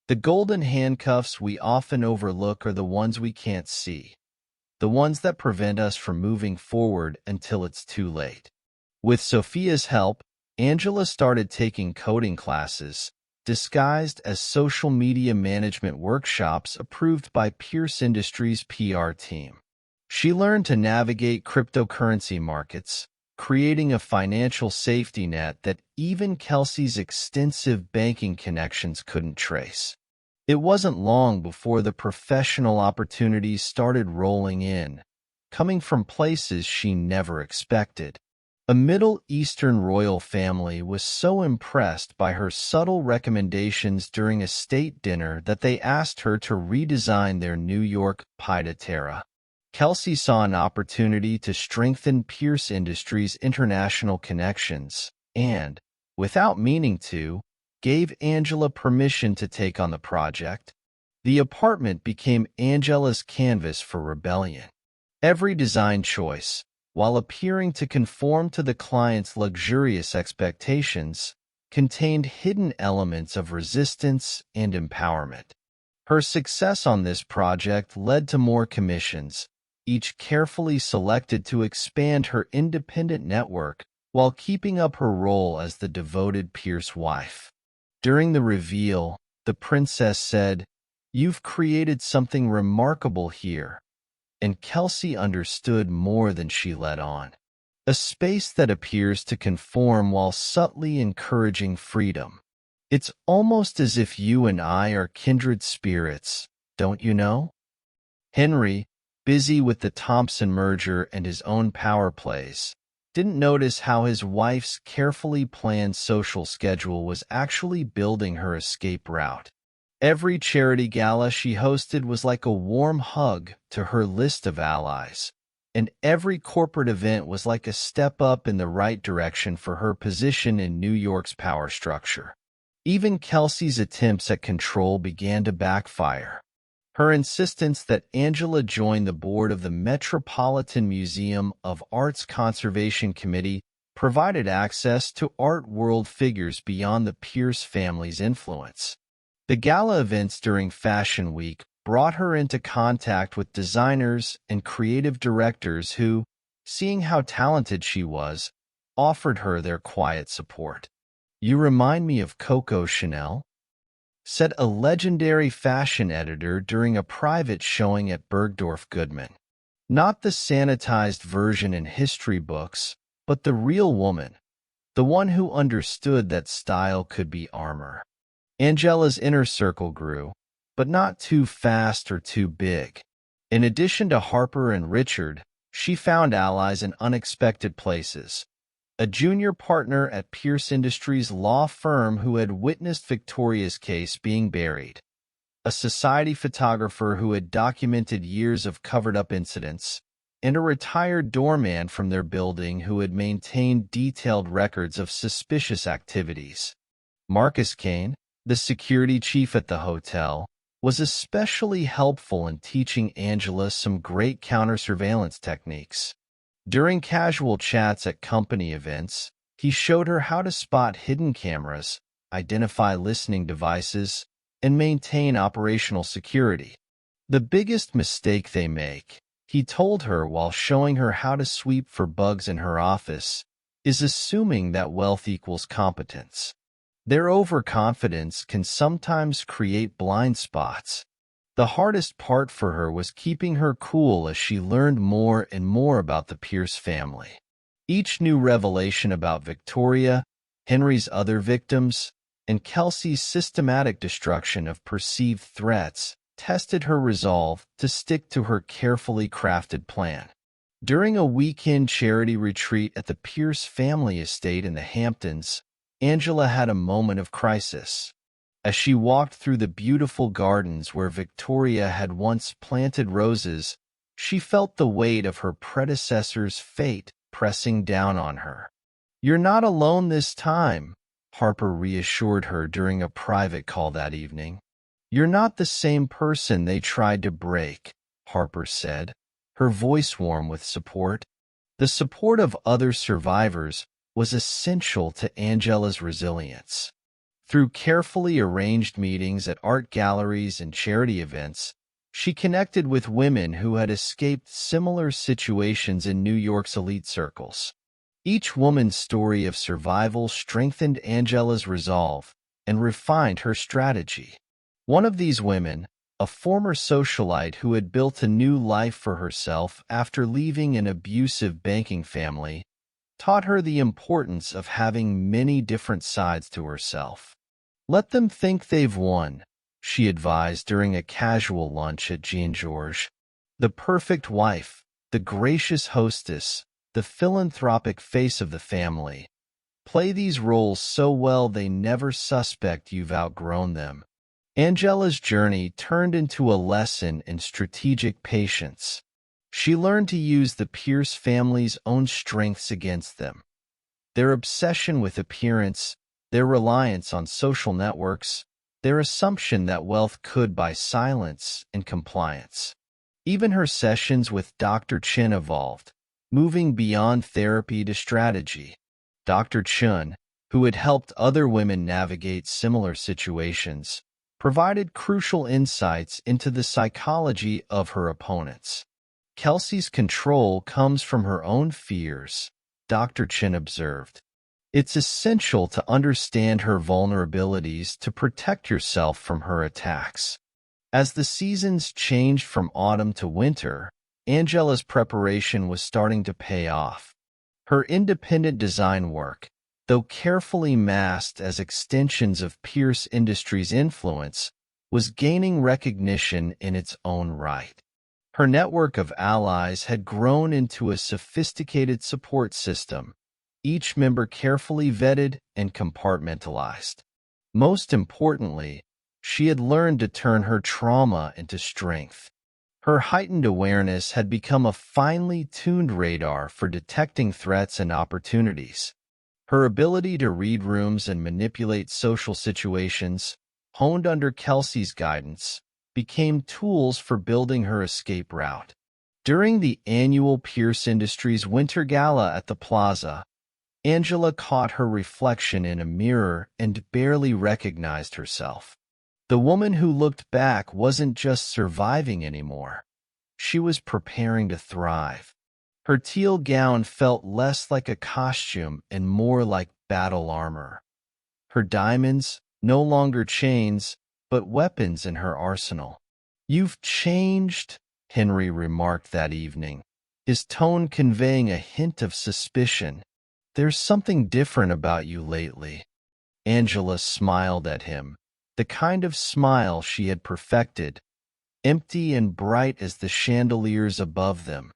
"The golden handcuffs we often overlook are the ones we can't see, the ones that prevent us from moving forward until it's too late." With Sophia's help, Angela started taking coding classes, disguised as social media management workshops approved by Pierce Industries' PR team. She learned to navigate cryptocurrency markets, creating a financial safety net that even Kelsey's extensive banking connections couldn't trace. It wasn't long before the professional opportunities started rolling in, coming from places she never expected. A Middle Eastern royal family was so impressed by her subtle recommendations during a state dinner that they asked her to redesign their New York pied-à-terre. Kelsey saw an opportunity to strengthen Pierce Industries' international connections and, without meaning to, gave Angela permission to take on the project. The apartment became Angela's canvas for rebellion. Every design choice, while appearing to conform to the client's luxurious expectations, contained hidden elements of resistance and empowerment. Her success on this project led to more commissions, each carefully selected to expand her independent network while keeping up her role as the devoted Pierce wife. During the reveal, the princess said, "You've created something remarkable here." And Kelsey understood more than she let on. A space that appears to conform while subtly encouraging freedom. It's almost as if you and I are kindred spirits, don't you know? Henry, busy with the Thompson merger and his own power plays, didn't notice how his wife's carefully planned social schedule was actually building her escape route. Every charity gala she hosted was like a warm hug to her list of allies, and every corporate event was like a step up in the right direction for her position in New York's power structure. Even Kelsey's attempts at control began to backfire. Her insistence that Angela join the board of the Metropolitan Museum of Art's Conservation Committee provided access to art world figures beyond the Pierce family's influence. The gala events during Fashion Week brought her into contact with designers and creative directors who, seeing how talented she was, offered her their quiet support. "You remind me of Coco Chanel," said a legendary fashion editor during a private showing at Bergdorf Goodman. "Not the sanitized version in history books, but the real woman, the one who understood that style could be armor." Angela's inner circle grew, but not too fast or too big. In addition to Harper and Richard, she found allies in unexpected places. A junior partner at Pierce Industries law firm who had witnessed Victoria's case being buried, a society photographer who had documented years of covered-up incidents, and a retired doorman from their building who had maintained detailed records of suspicious activities. Marcus Kane, the security chief at the hotel, was especially helpful in teaching Angela some great counter-surveillance techniques. During casual chats at company events, he showed her how to spot hidden cameras, identify listening devices, and maintain operational security. The biggest mistake they make, he told her while showing her how to sweep for bugs in her office, is assuming that wealth equals competence. Their overconfidence can sometimes create blind spots. The hardest part for her was keeping her cool as she learned more and more about the Pierce family. Each new revelation about Victoria, Henry's other victims, and Kelsey's systematic destruction of perceived threats tested her resolve to stick to her carefully crafted plan. During a weekend charity retreat at the Pierce family estate in the Hamptons, Angela had a moment of crisis. As she walked through the beautiful gardens where Victoria had once planted roses, she felt the weight of her predecessor's fate pressing down on her. "You're not alone this time," Harper reassured her during a private call that evening. "You're not the same person they tried to break," Harper said, her voice warm with support. The support of other survivors was essential to Angela's resilience. Through carefully arranged meetings at art galleries and charity events, she connected with women who had escaped similar situations in New York's elite circles. Each woman's story of survival strengthened Angela's resolve and refined her strategy. One of these women, a former socialite who had built a new life for herself after leaving an abusive banking family, taught her the importance of having many different sides to herself. "Let them think they've won," she advised during a casual lunch at Jean-Georges. "The perfect wife, the gracious hostess, the philanthropic face of the family. Play these roles so well they never suspect you've outgrown them." Angela's journey turned into a lesson in strategic patience. She learned to use the Pierce family's own strengths against them. Their obsession with appearance, their reliance on social networks, their assumption that wealth could buy silence and compliance. Even her sessions with Dr. Chin evolved, moving beyond therapy to strategy. Dr. Chun, who had helped other women navigate similar situations, provided crucial insights into the psychology of her opponents. "Kelsey's control comes from her own fears," Dr. Chin observed. "It's essential to understand her vulnerabilities to protect yourself from her attacks." As the seasons changed from autumn to winter, Angela's preparation was starting to pay off. Her independent design work, though carefully masked as extensions of Pierce Industries' influence, was gaining recognition in its own right. Her network of allies had grown into a sophisticated support system, each member carefully vetted and compartmentalized. Most importantly, she had learned to turn her trauma into strength. Her heightened awareness had become a finely tuned radar for detecting threats and opportunities. Her ability to read rooms and manipulate social situations, honed under Kelsey's guidance, became tools for building her escape route. During the annual Pierce Industries Winter Gala at the Plaza, Angela caught her reflection in a mirror and barely recognized herself. The woman who looked back wasn't just surviving anymore. She was preparing to thrive. Her teal gown felt less like a costume and more like battle armor. Her diamonds, no longer chains, but weapons in her arsenal. "You've changed," Henry remarked that evening, his tone conveying a hint of suspicion. "There's something different about you lately." Angela smiled at him, the kind of smile she had perfected, empty and bright as the chandeliers above them.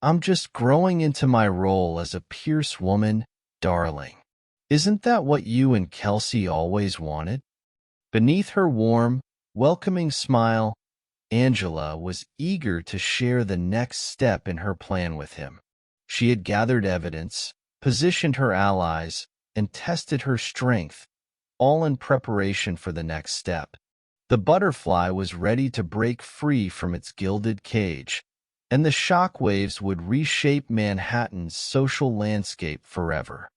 "I'm just growing into my role as a Pierce woman, darling. Isn't that what you and Kelsey always wanted?" Beneath her warm, welcoming smile, Angela was eager to share the next step in her plan with him. She had gathered evidence, positioned her allies, and tested her strength, all in preparation for the next step. The butterfly was ready to break free from its gilded cage, and the shockwaves would reshape Manhattan's social landscape forever.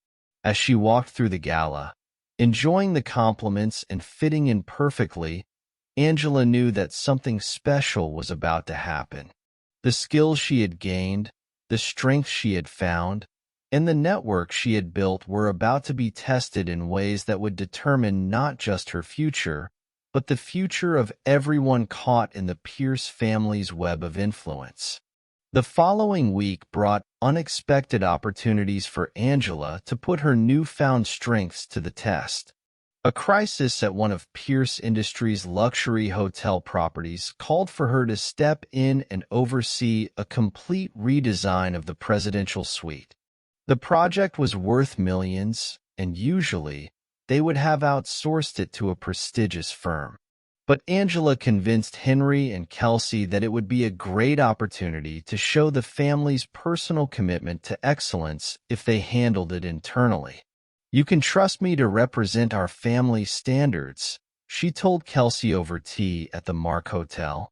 As she walked through the gala, enjoying the compliments and fitting in perfectly, Angela knew that something special was about to happen. The skills she had gained, the strength she had found, and the network she had built were about to be tested in ways that would determine not just her future, but the future of everyone caught in the Pierce family's web of influence. The following week brought unexpected opportunities for Angela to put her newfound strengths to the test. A crisis at one of Pierce Industries' luxury hotel properties called for her to step in and oversee a complete redesign of the presidential suite. The project was worth millions, and usually, they would have outsourced it to a prestigious firm. But Angela convinced Henry and Kelsey that it would be a great opportunity to show the family's personal commitment to excellence if they handled it internally. "You can trust me to represent our family standards," she told Kelsey over tea at the Mark Hotel.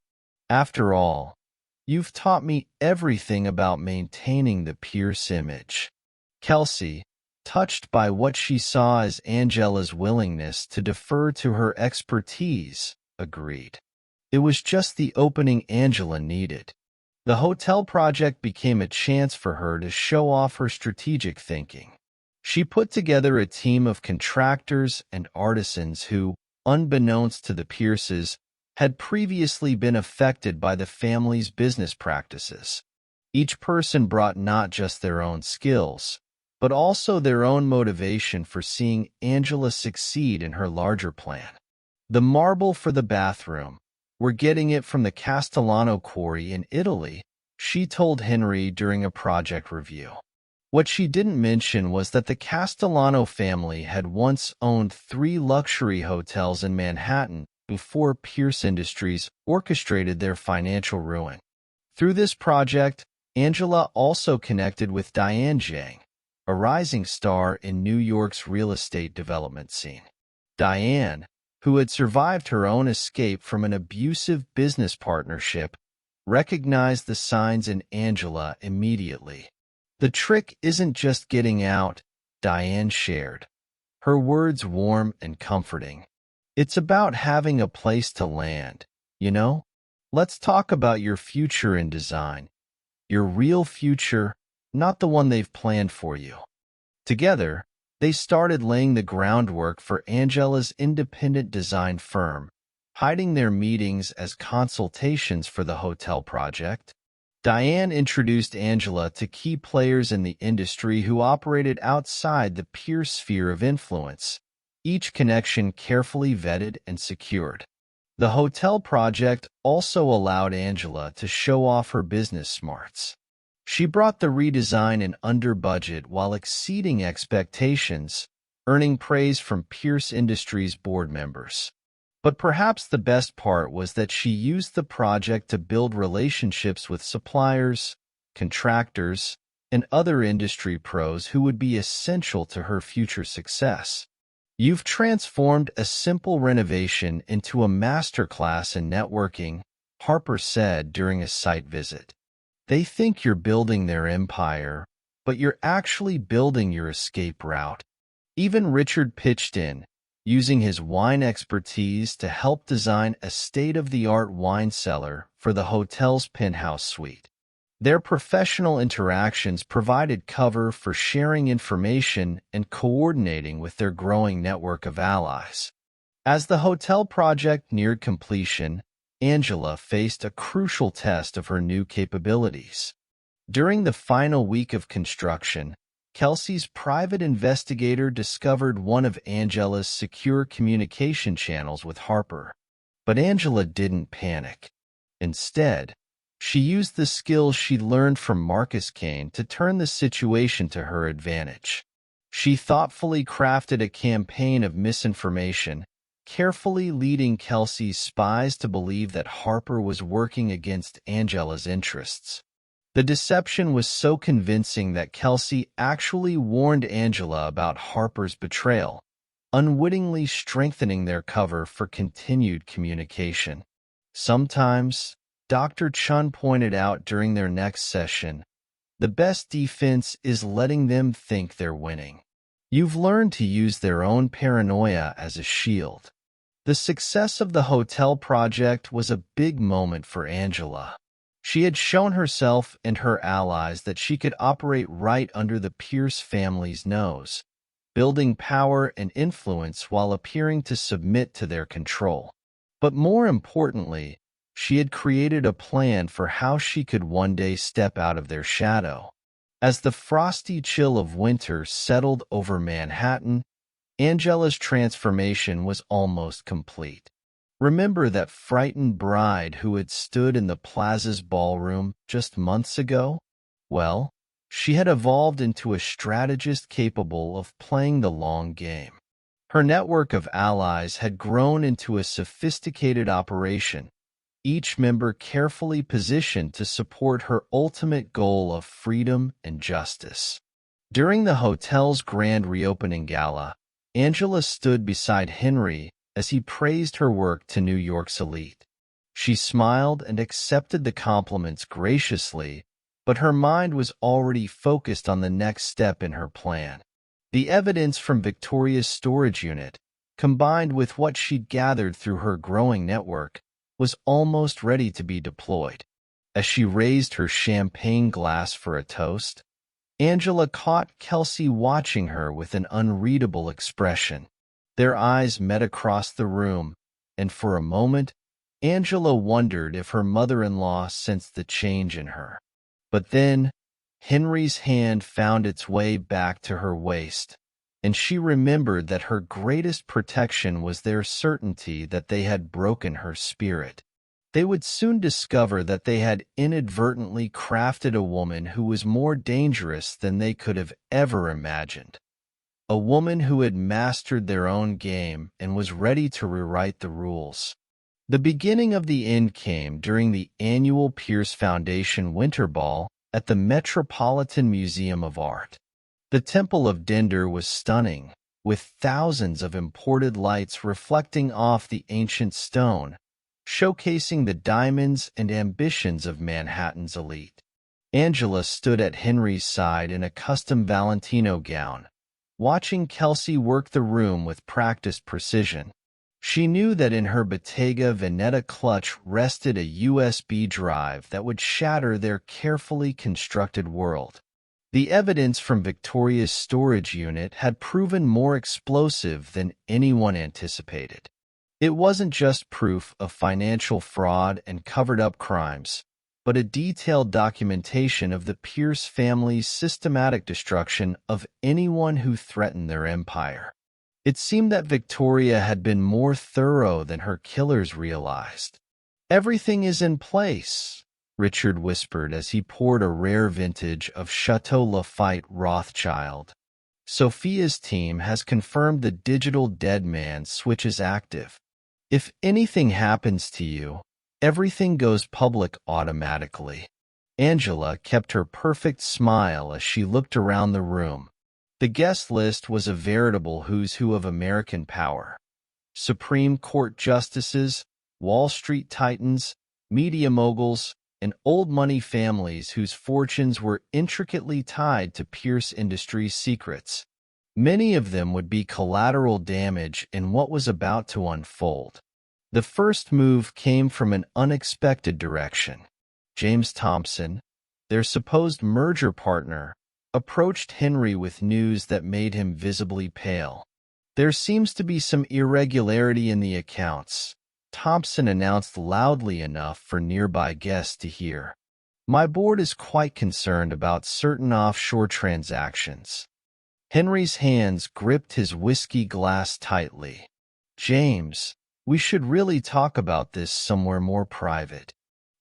"After all, you've taught me everything about maintaining the Pierce image." Kelsey, touched by what she saw as Angela's willingness to defer to her expertise, agreed. It was just the opening Angela needed. The hotel project became a chance for her to show off her strategic thinking. She put together a team of contractors and artisans who, unbeknownst to the Pierces, had previously been affected by the family's business practices. Each person brought not just their own skills, but also their own motivation for seeing Angela succeed in her larger plan. The marble for the bathroom, "We're getting it from the Castellano quarry in Italy," she told Henry during a project review. What she didn't mention was that the Castellano family had once owned 3 luxury hotels in Manhattan before Pierce Industries orchestrated their financial ruin. Through this project, Angela also connected with Diane Zhang, a rising star in New York's real estate development scene. Diane, who had survived her own escape from an abusive business partnership, recognized the signs in Angela immediately. "The trick isn't just getting out," Diane shared, her words warm and comforting. "It's about having a place to land, you know? Let's talk about your future in design. Your real future, not the one they've planned for you." Together, they started laying the groundwork for Angela's independent design firm, hiding their meetings as consultations for the hotel project. Diane introduced Angela to key players in the industry who operated outside the peer sphere of influence, each connection carefully vetted and secured. The hotel project also allowed Angela to show off her business smarts. She brought the redesign in under budget while exceeding expectations, earning praise from Pierce Industries board members. But perhaps the best part was that she used the project to build relationships with suppliers, contractors, and other industry pros who would be essential to her future success. You've transformed a simple renovation into a masterclass in networking, Harper said during a site visit. They think you're building their empire, but you're actually building your escape route. Even Richard pitched in, using his wine expertise to help design a state-of-the-art wine cellar for the hotel's penthouse suite. Their professional interactions provided cover for sharing information and coordinating with their growing network of allies. As the hotel project neared completion, Angela faced a crucial test of her new capabilities. During the final week of construction, Kelsey's private investigator discovered one of Angela's secure communication channels with Harper. But Angela didn't panic. Instead, she used the skills she learned from Marcus Kane to turn the situation to her advantage. She thoughtfully crafted a campaign of misinformation, carefully leading Kelsey's spies to believe that Harper was working against Angela's interests. The deception was so convincing that Kelsey actually warned Angela about Harper's betrayal, unwittingly strengthening their cover for continued communication. Sometimes, Dr. Chun pointed out during their next session, the best defense is letting them think they're winning. You've learned to use their own paranoia as a shield. The success of the hotel project was a big moment for Angela. She had shown herself and her allies that she could operate right under the Pierce family's nose, building power and influence while appearing to submit to their control. But more importantly, she had created a plan for how she could one day step out of their shadow. As the frosty chill of winter settled over Manhattan, Angela's transformation was almost complete. Remember that frightened bride who had stood in the plaza's ballroom just months ago? Well, she had evolved into a strategist capable of playing the long game. Her network of allies had grown into a sophisticated operation, each member carefully positioned to support her ultimate goal of freedom and justice. During the hotel's grand reopening gala, Angela stood beside Henry as he praised her work to New York's elite. She smiled and accepted the compliments graciously, but her mind was already focused on the next step in her plan. The evidence from Victoria's storage unit, combined with what she'd gathered through her growing network, was almost ready to be deployed. As she raised her champagne glass for a toast, Angela caught Kelsey watching her with an unreadable expression. Their eyes met across the room, and for a moment, Angela wondered if her mother-in-law sensed the change in her. But then, Henry's hand found its way back to her waist, and she remembered that her greatest protection was their certainty that they had broken her spirit. They would soon discover that they had inadvertently crafted a woman who was more dangerous than they could have ever imagined. A woman who had mastered their own game and was ready to rewrite the rules. The beginning of the end came during the annual Pierce Foundation Winter Ball at the Metropolitan Museum of Art. The Temple of Dender was stunning, with thousands of imported lights reflecting off the ancient stone, showcasing the diamonds and ambitions of Manhattan's elite. Angela stood at Henry's side in a custom Valentino gown, watching Kelsey work the room with practiced precision. She knew that in her Bottega Veneta clutch rested a USB drive that would shatter their carefully constructed world. The evidence from Victoria's storage unit had proven more explosive than anyone anticipated. It wasn't just proof of financial fraud and covered-up crimes. but a detailed documentation of the Pierce family's systematic destruction of anyone who threatened their empire. It seemed that Victoria had been more thorough than her killers realized. "Everything is in place," Richard whispered as he poured a rare vintage of Chateau Lafite Rothschild. "Sophia's team has confirmed the digital dead man switch is active. If anything happens to you, everything goes public automatically." Angela kept her perfect smile as she looked around the room. The guest list was a veritable who's who of American power. Supreme Court justices, Wall Street titans, media moguls, and old money families whose fortunes were intricately tied to Pierce Industries secrets. Many of them would be collateral damage in what was about to unfold. The first move came from an unexpected direction. James Thompson, their supposed merger partner, approached Henry with news that made him visibly pale. "There seems to be some irregularity in the accounts," Thompson announced loudly enough for nearby guests to hear. "My board is quite concerned about certain offshore transactions." Henry's hands gripped his whiskey glass tightly. "James, we should really talk about this somewhere more private."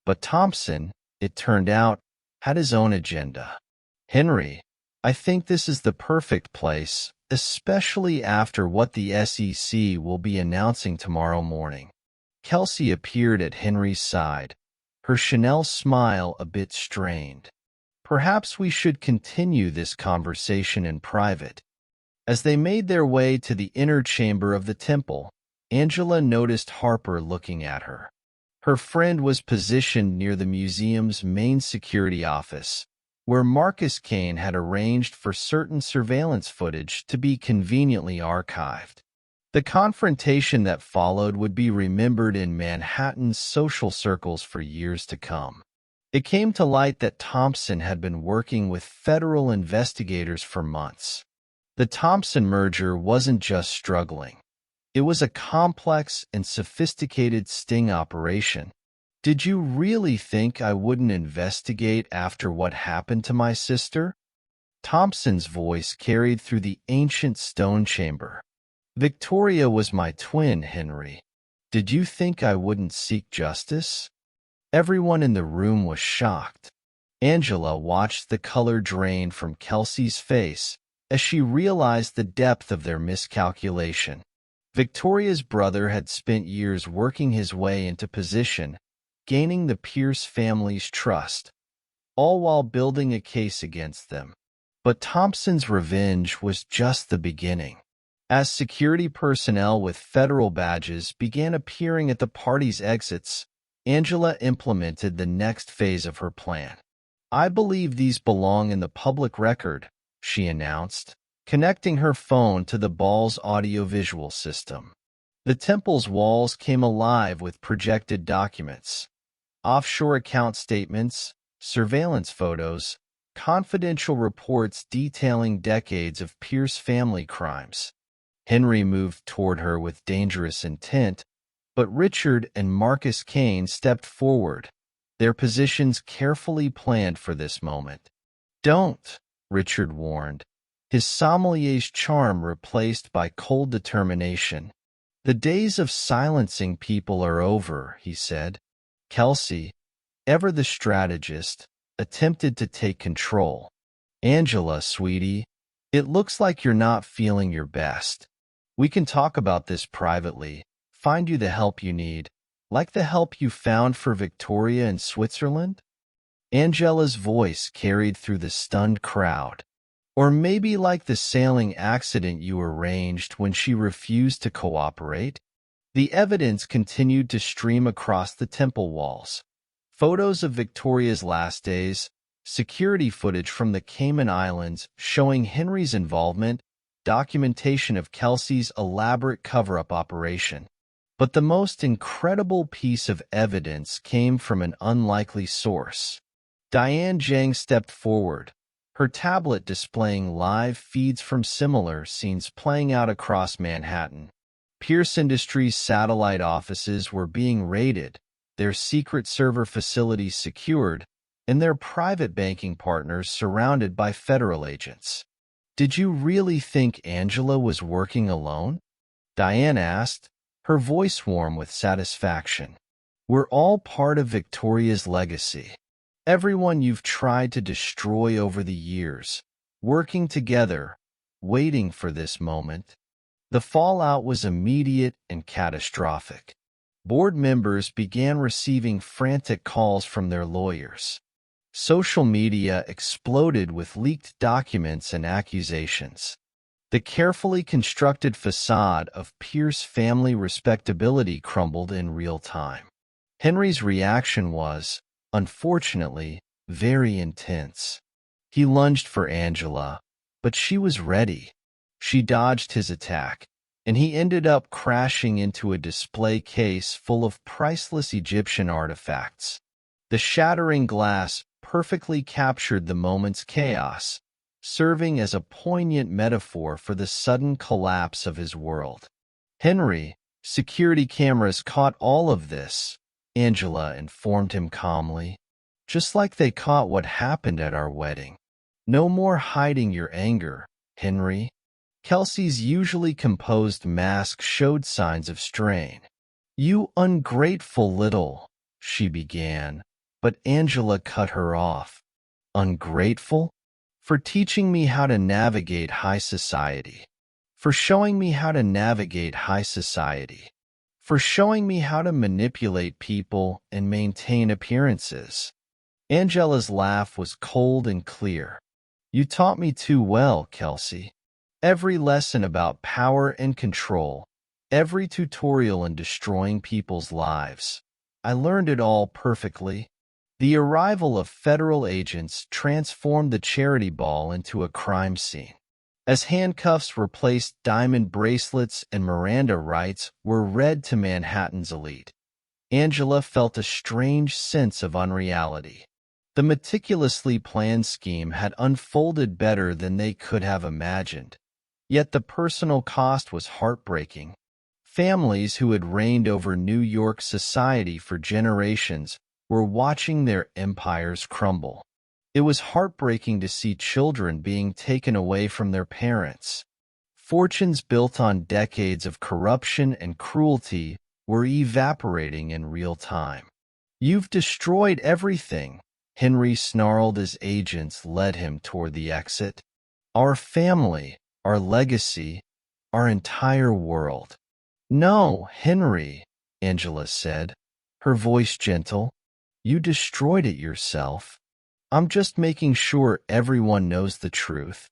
But Thompson, it turned out, had his own agenda. "Henry, I think this is the perfect place, especially after what the SEC will be announcing tomorrow morning." Kelsey appeared at Henry's side, her Chanel smile a bit strained. "Perhaps we should continue this conversation in private." As they made their way to the inner chamber of the temple, Angela noticed Harper looking at her. Her friend was positioned near the museum's main security office, where Marcus Kane had arranged for certain surveillance footage to be conveniently archived. The confrontation that followed would be remembered in Manhattan's social circles for years to come. It came to light that Thompson had been working with federal investigators for months. The Thompson merger wasn't just struggling. It was a complex and sophisticated sting operation. "Did you really think I wouldn't investigate after what happened to my sister?" Thompson's voice carried through the ancient stone chamber. "Victoria was my twin, Henry. Did you think I wouldn't seek justice?" Everyone in the room was shocked. Angela watched the color drain from Kelsey's face as she realized the depth of their miscalculation. Victoria's brother had spent years working his way into position, gaining the Pierce family's trust, all while building a case against them. But Thompson's revenge was just the beginning. As security personnel with federal badges began appearing at the party's exits, Angela implemented the next phase of her plan. "I believe these belong in the public record," she announced, connecting her phone to the ball's audiovisual system. The temple's walls came alive with projected documents. Offshore account statements, surveillance photos, confidential reports detailing decades of Pierce family crimes. Henry moved toward her with dangerous intent, but Richard and Marcus Kane stepped forward, their positions carefully planned for this moment. "Don't," Richard warned, his sommelier's charm replaced by cold determination. "The days of silencing people are over," he said. Kelsey, ever the strategist, attempted to take control. "Angela, sweetie, it looks like you're not feeling your best. We can talk about this privately, find you the help you need, like the help you found for Victoria in Switzerland." Angela's voice carried through the stunned crowd. "Or maybe like the sailing accident you arranged when she refused to cooperate." The evidence continued to stream across the temple walls. Photos of Victoria's last days, security footage from the Cayman Islands showing Henry's involvement, documentation of Kelsey's elaborate cover-up operation. But the most incredible piece of evidence came from an unlikely source. Diane Zhang stepped forward, her tablet displaying live feeds from similar scenes playing out across Manhattan. Pierce Industries' satellite offices were being raided, their secret server facilities secured, and their private banking partners surrounded by federal agents. "Did you really think Angela was working alone?" Diane asked, her voice warm with satisfaction. "We're all part of Victoria's legacy. Everyone you've tried to destroy over the years, working together, waiting for this moment." The fallout was immediate and catastrophic. Board members began receiving frantic calls from their lawyers. Social media exploded with leaked documents and accusations. The carefully constructed facade of Pierce family respectability crumbled in real time. Henry's reaction was, unfortunately, very intense. He lunged for Angela, but she was ready. She dodged his attack, and he ended up crashing into a display case full of priceless Egyptian artifacts. The shattering glass perfectly captured the moment's chaos, serving as a poignant metaphor for the sudden collapse of his world. "Henry, security cameras caught all of this," Angela informed him calmly. "Just like they caught what happened at our wedding. No more hiding your anger, Henry." Kelsey's usually composed mask showed signs of strain. "You ungrateful little," she began, but Angela cut her off. "Ungrateful? For teaching me how to navigate high society. For showing me how to navigate high society. For showing me how to manipulate people and maintain appearances." Angela's laugh was cold and clear. "You taught me too well, Kelsey. Every lesson about power and control, every tutorial in destroying people's lives. I learned it all perfectly." The arrival of federal agents transformed the charity ball into a crime scene. As handcuffs replaced diamond bracelets and Miranda rights were read to Manhattan's elite, Angela felt a strange sense of unreality. The meticulously planned scheme had unfolded better than they could have imagined. Yet the personal cost was heartbreaking. Families who had reigned over New York society for generations were watching their empires crumble. It was heartbreaking to see children being taken away from their parents. Fortunes built on decades of corruption and cruelty were evaporating in real time. "You've destroyed everything," Henry snarled as agents led him toward the exit. "Our family, our legacy, our entire world." "No, Henry," Angela said, her voice gentle. "You destroyed it yourself. I'm just making sure everyone knows the truth."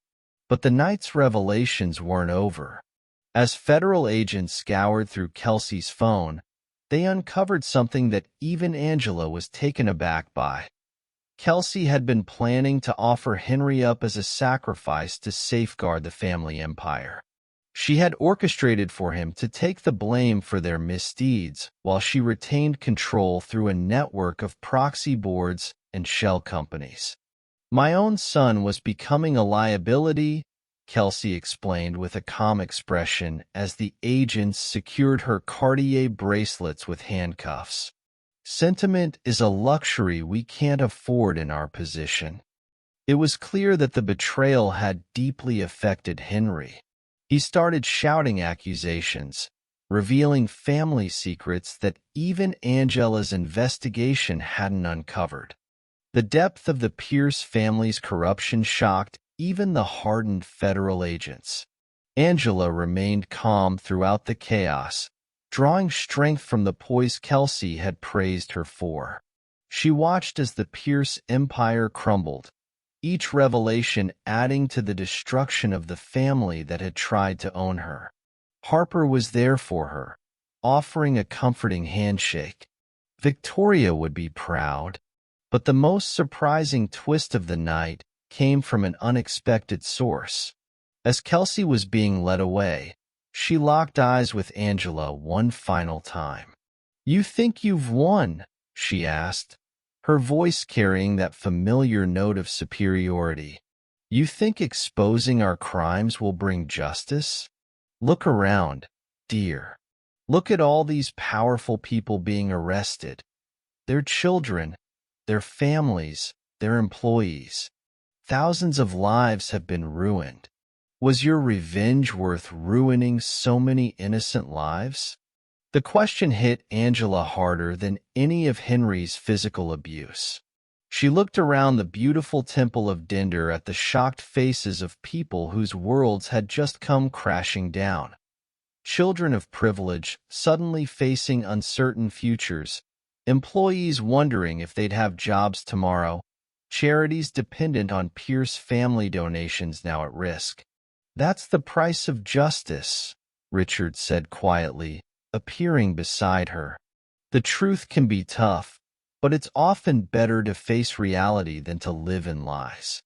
But the night's revelations weren't over. As federal agents scoured through Kelsey's phone, they uncovered something that even Angela was taken aback by. Kelsey had been planning to offer Henry up as a sacrifice to safeguard the family empire. She had orchestrated for him to take the blame for their misdeeds while she retained control through a network of proxy boards and shell companies. "My own son was becoming a liability," Kelsey explained with a calm expression as the agents secured her Cartier bracelets with handcuffs. "Sentiment is a luxury we can't afford in our position." It was clear that the betrayal had deeply affected Henry. He started shouting accusations, revealing family secrets that even Angela's investigation hadn't uncovered. The depth of the Pierce family's corruption shocked even the hardened federal agents. Angela remained calm throughout the chaos, drawing strength from the poise Kelsey had praised her for. She watched as the Pierce empire crumbled, each revelation adding to the destruction of the family that had tried to own her. Harper was there for her, offering a comforting handshake. Victoria would be proud. But the most surprising twist of the night came from an unexpected source. As Kelsey was being led away, she locked eyes with Angela one final time. "You think you've won?" she asked, her voice carrying that familiar note of superiority. "You think exposing our crimes will bring justice? Look around, dear. Look at all these powerful people being arrested, their children, their families, their employees. Thousands of lives have been ruined. Was your revenge worth ruining so many innocent lives? The question hit Angela harder than any of Henry's physical abuse. She looked around the beautiful temple of Dinder at the shocked faces of people whose worlds had just come crashing down. Children of privilege suddenly facing uncertain futures, employees wondering if they'd have jobs tomorrow, charities dependent on Pierce family donations now at risk. "That's the price of justice," Richard said quietly, appearing beside her. "The truth can be tough, but it's often better to face reality than to live in lies."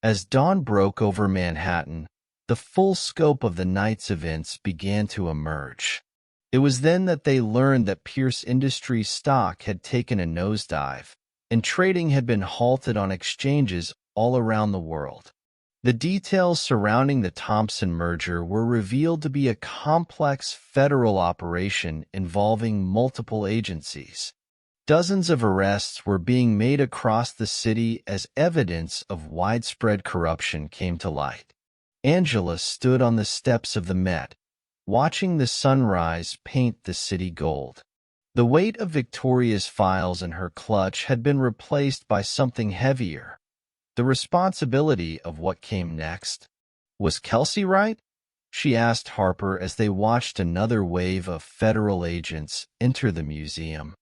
As dawn broke over Manhattan, the full scope of the night's events began to emerge. It was then that they learned that Pierce Industries stock had taken a nosedive, and trading had been halted on exchanges all around the world. The details surrounding the Thompson merger were revealed to be a complex federal operation involving multiple agencies. Dozens of arrests were being made across the city as evidence of widespread corruption came to light. Angela stood on the steps of the Met, watching the sunrise paint the city gold. The weight of Victoria's files in her clutch had been replaced by something heavier: the responsibility of what came next. "Was Kelsey right?" she asked Harper as they watched another wave of federal agents enter the museum.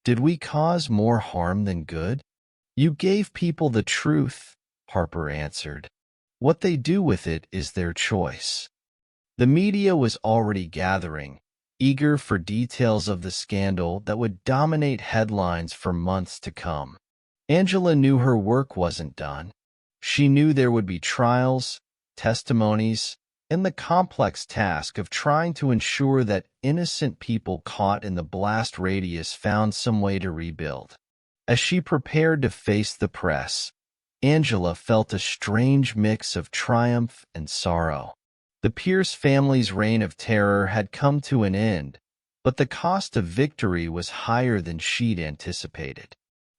"Did we cause more harm than good?" "You gave people the truth," Harper answered. "What they do with it is their choice." The media was already gathering, eager for details of the scandal that would dominate headlines for months to come. Angela knew her work wasn't done. She knew there would be trials, testimonies, and the complex task of trying to ensure that innocent people caught in the blast radius found some way to rebuild. As she prepared to face the press, Angela felt a strange mix of triumph and sorrow. The Pierce family's reign of terror had come to an end, but the cost of victory was higher than she'd anticipated.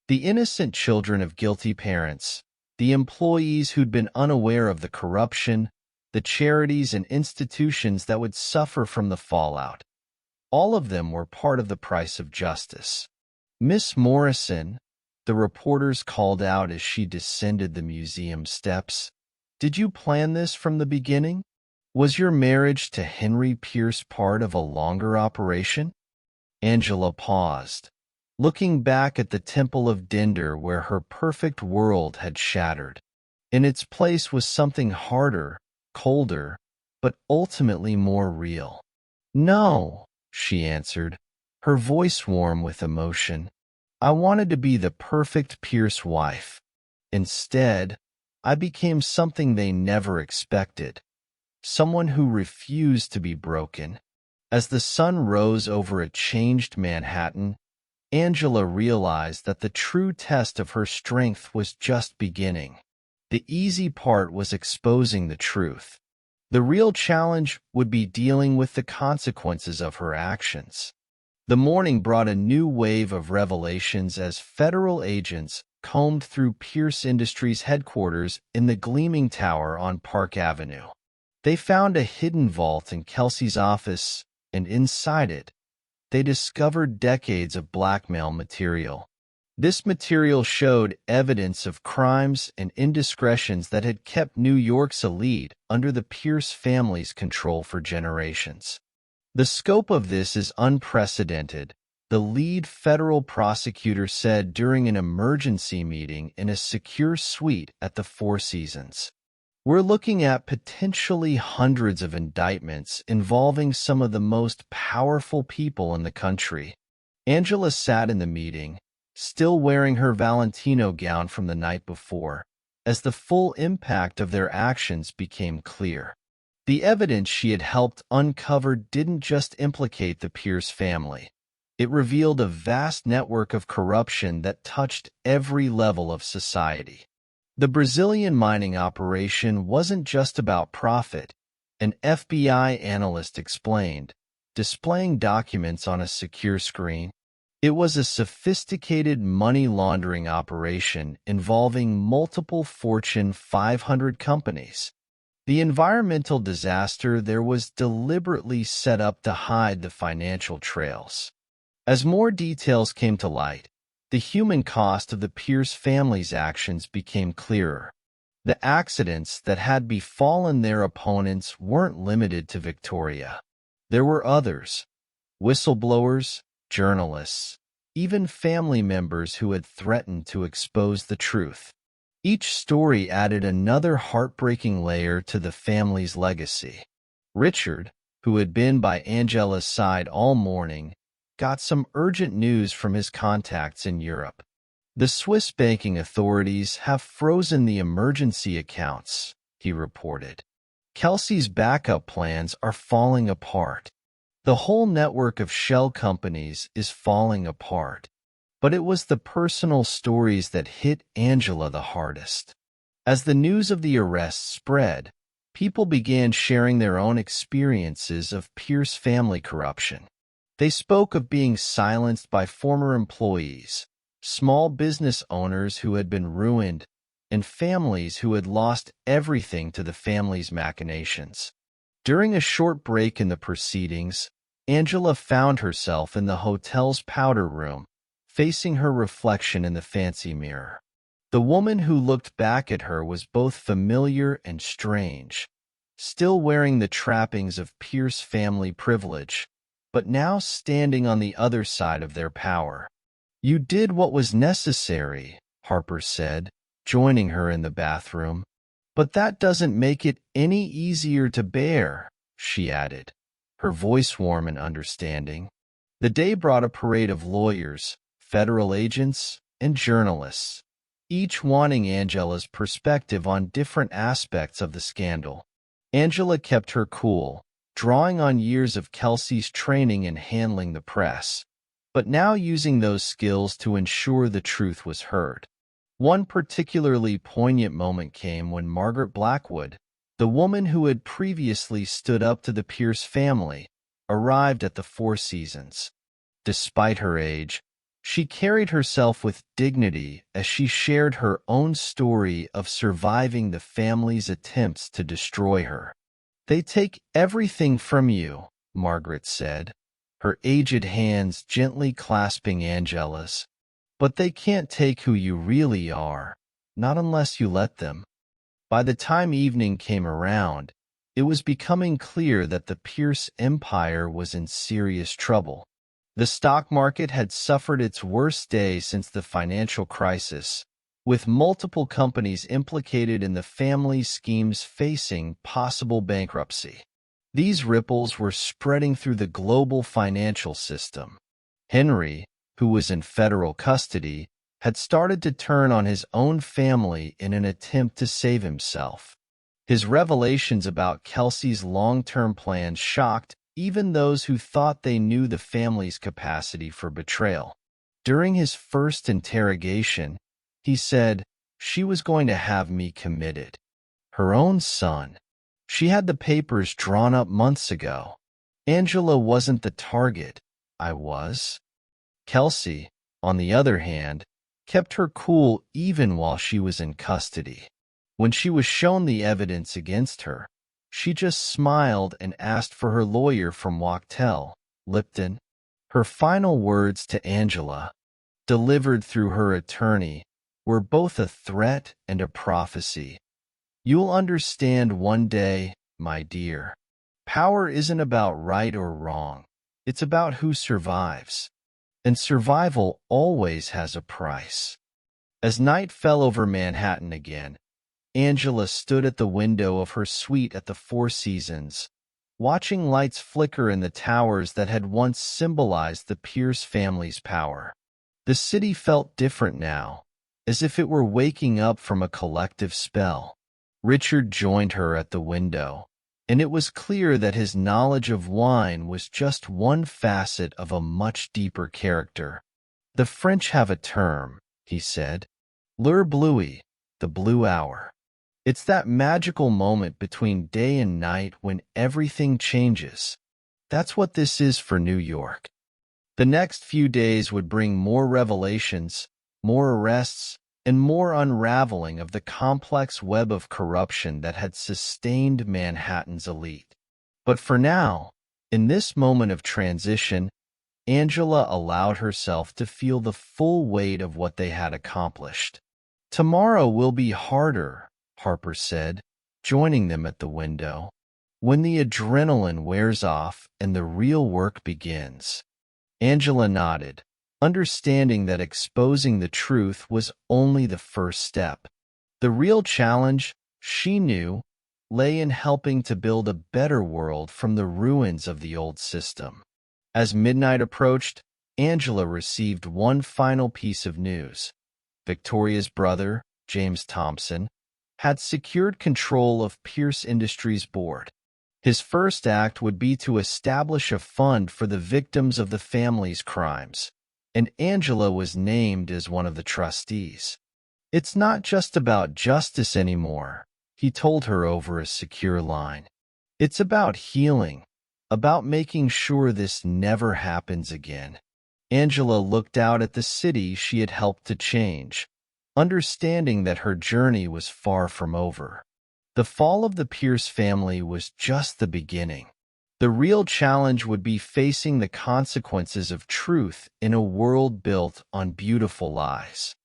The innocent children of guilty parents, the employees who'd been unaware of the corruption, the charities and institutions that would suffer from the fallout, all of them were part of the price of justice. "Miss Morrison," the reporters called out as she descended the museum steps, "did you plan this from the beginning? Was your marriage to Henry Pierce part of a longer operation?" Angela paused, looking back at the Temple of Dinder where her perfect world had shattered. In its place was something harder, colder, but ultimately more real. "No," she answered, her voice warm with emotion. "I wanted to be the perfect Pierce wife. Instead, I became something they never expected. Someone who refused to be broken." As the sun rose over a changed Manhattan, Angela realized that the true test of her strength was just beginning. The easy part was exposing the truth. The real challenge would be dealing with the consequences of her actions. The morning brought a new wave of revelations as federal agents combed through Pierce Industries headquarters in the gleaming tower on Park Avenue. They found a hidden vault in Kelsey's office, and inside it, they discovered decades of blackmail material. This material showed evidence of crimes and indiscretions that had kept New York's elite under the Pierce family's control for generations. "The scope of this is unprecedented," the lead federal prosecutor said during an emergency meeting in a secure suite at the Four Seasons. "We're looking at potentially hundreds of indictments involving some of the most powerful people in the country." Angela sat in the meeting, still wearing her Valentino gown from the night before, as the full impact of their actions became clear. The evidence she had helped uncover didn't just implicate the Pierce family. It revealed a vast network of corruption that touched every level of society. The Brazilian mining operation wasn't just about profit, an FBI analyst explained, displaying documents on a secure screen. It was a sophisticated money laundering operation involving multiple Fortune 500 companies. The environmental disaster there was deliberately set up to hide the financial trails. As more details came to light, the human cost of the Pierce family's actions became clearer. The accidents that had befallen their opponents weren't limited to Victoria. There were others: whistleblowers, journalists, even family members who had threatened to expose the truth. Each story added another heartbreaking layer to the family's legacy. Richard, who had been by Angela's side all morning, got some urgent news from his contacts in Europe. The Swiss banking authorities have frozen the emergency accounts, he reported. Kelsey's backup plans are falling apart. The whole network of shell companies is falling apart. But it was the personal stories that hit Angela the hardest. As the news of the arrests spread, people began sharing their own experiences of Pierce family corruption. They spoke of being silenced by former employees, small business owners who had been ruined, and families who had lost everything to the family's machinations. During a short break in the proceedings, Angela found herself in the hotel's powder room, facing her reflection in the fancy mirror. The woman who looked back at her was both familiar and strange, still wearing the trappings of Pierce family privilege, but now standing on the other side of their power. "You did what was necessary," Harper said, joining her in the bathroom. "But that doesn't make it any easier to bear," she added, her voice warm and understanding. The day brought a parade of lawyers, federal agents, and journalists, each wanting Angela's perspective on different aspects of the scandal. Angela kept her cool, drawing on years of Kelsey's training in handling the press, but now using those skills to ensure the truth was heard. One particularly poignant moment came when Margaret Blackwood, the woman who had previously stood up to the Pierce family, arrived at the Four Seasons. Despite her age, she carried herself with dignity as she shared her own story of surviving the family's attempts to destroy her. "They take everything from you," Margaret said, her aged hands gently clasping Angela's. "But they can't take who you really are, not unless you let them." By the time evening came around, it was becoming clear that the Pierce empire was in serious trouble. The stock market had suffered its worst day since the financial crisis, with multiple companies implicated in the family schemes facing possible bankruptcy. These ripples were spreading through the global financial system. Henry, who was in federal custody, had started to turn on his own family in an attempt to save himself. His revelations about Kelsey's long-term plans shocked even those who thought they knew the family's capacity for betrayal. During his first interrogation, he said, "She was going to have me committed." Her own son. She had the papers drawn up months ago. Angela wasn't the target. I was. Kelsey, on the other hand, kept her cool even while she was in custody. When she was shown the evidence against her, she just smiled and asked for her lawyer from Wachtell, Lipton. Her final words to Angela, delivered through her attorney, were both a threat and a prophecy. "You'll understand one day, my dear. Power isn't about right or wrong. It's about who survives. And survival always has a price." As night fell over Manhattan again, Angela stood at the window of her suite at the Four Seasons, watching lights flicker in the towers that had once symbolized the Pierce family's power. The city felt different now, as if it were waking up from a collective spell. Richard joined her at the window, and it was clear that his knowledge of wine was just one facet of a much deeper character. "The French have a term," he said, "l'heure bleue, the blue hour. It's that magical moment between day and night when everything changes. That's what this is for New York." The next few days would bring more revelations, more arrests, and more unraveling of the complex web of corruption that had sustained Manhattan's elite. But for now, in this moment of transition, Angela allowed herself to feel the full weight of what they had accomplished. "Tomorrow will be harder," Harper said, joining them at the window. "When the adrenaline wears off and the real work begins." Angela nodded, understanding that exposing the truth was only the first step. The real challenge, she knew, lay in helping to build a better world from the ruins of the old system. As midnight approached, Angela received one final piece of news. Victoria's brother, James Thompson, had secured control of Pierce Industries' board. His first act would be to establish a fund for the victims of the family's crimes, and Angela was named as one of the trustees. "It's not just about justice anymore," he told her over a secure line. "It's about healing, about making sure this never happens again." Angela looked out at the city she had helped to change, understanding that her journey was far from over. The fall of the Pierce family was just the beginning. The real challenge would be facing the consequences of truth in a world built on beautiful lies.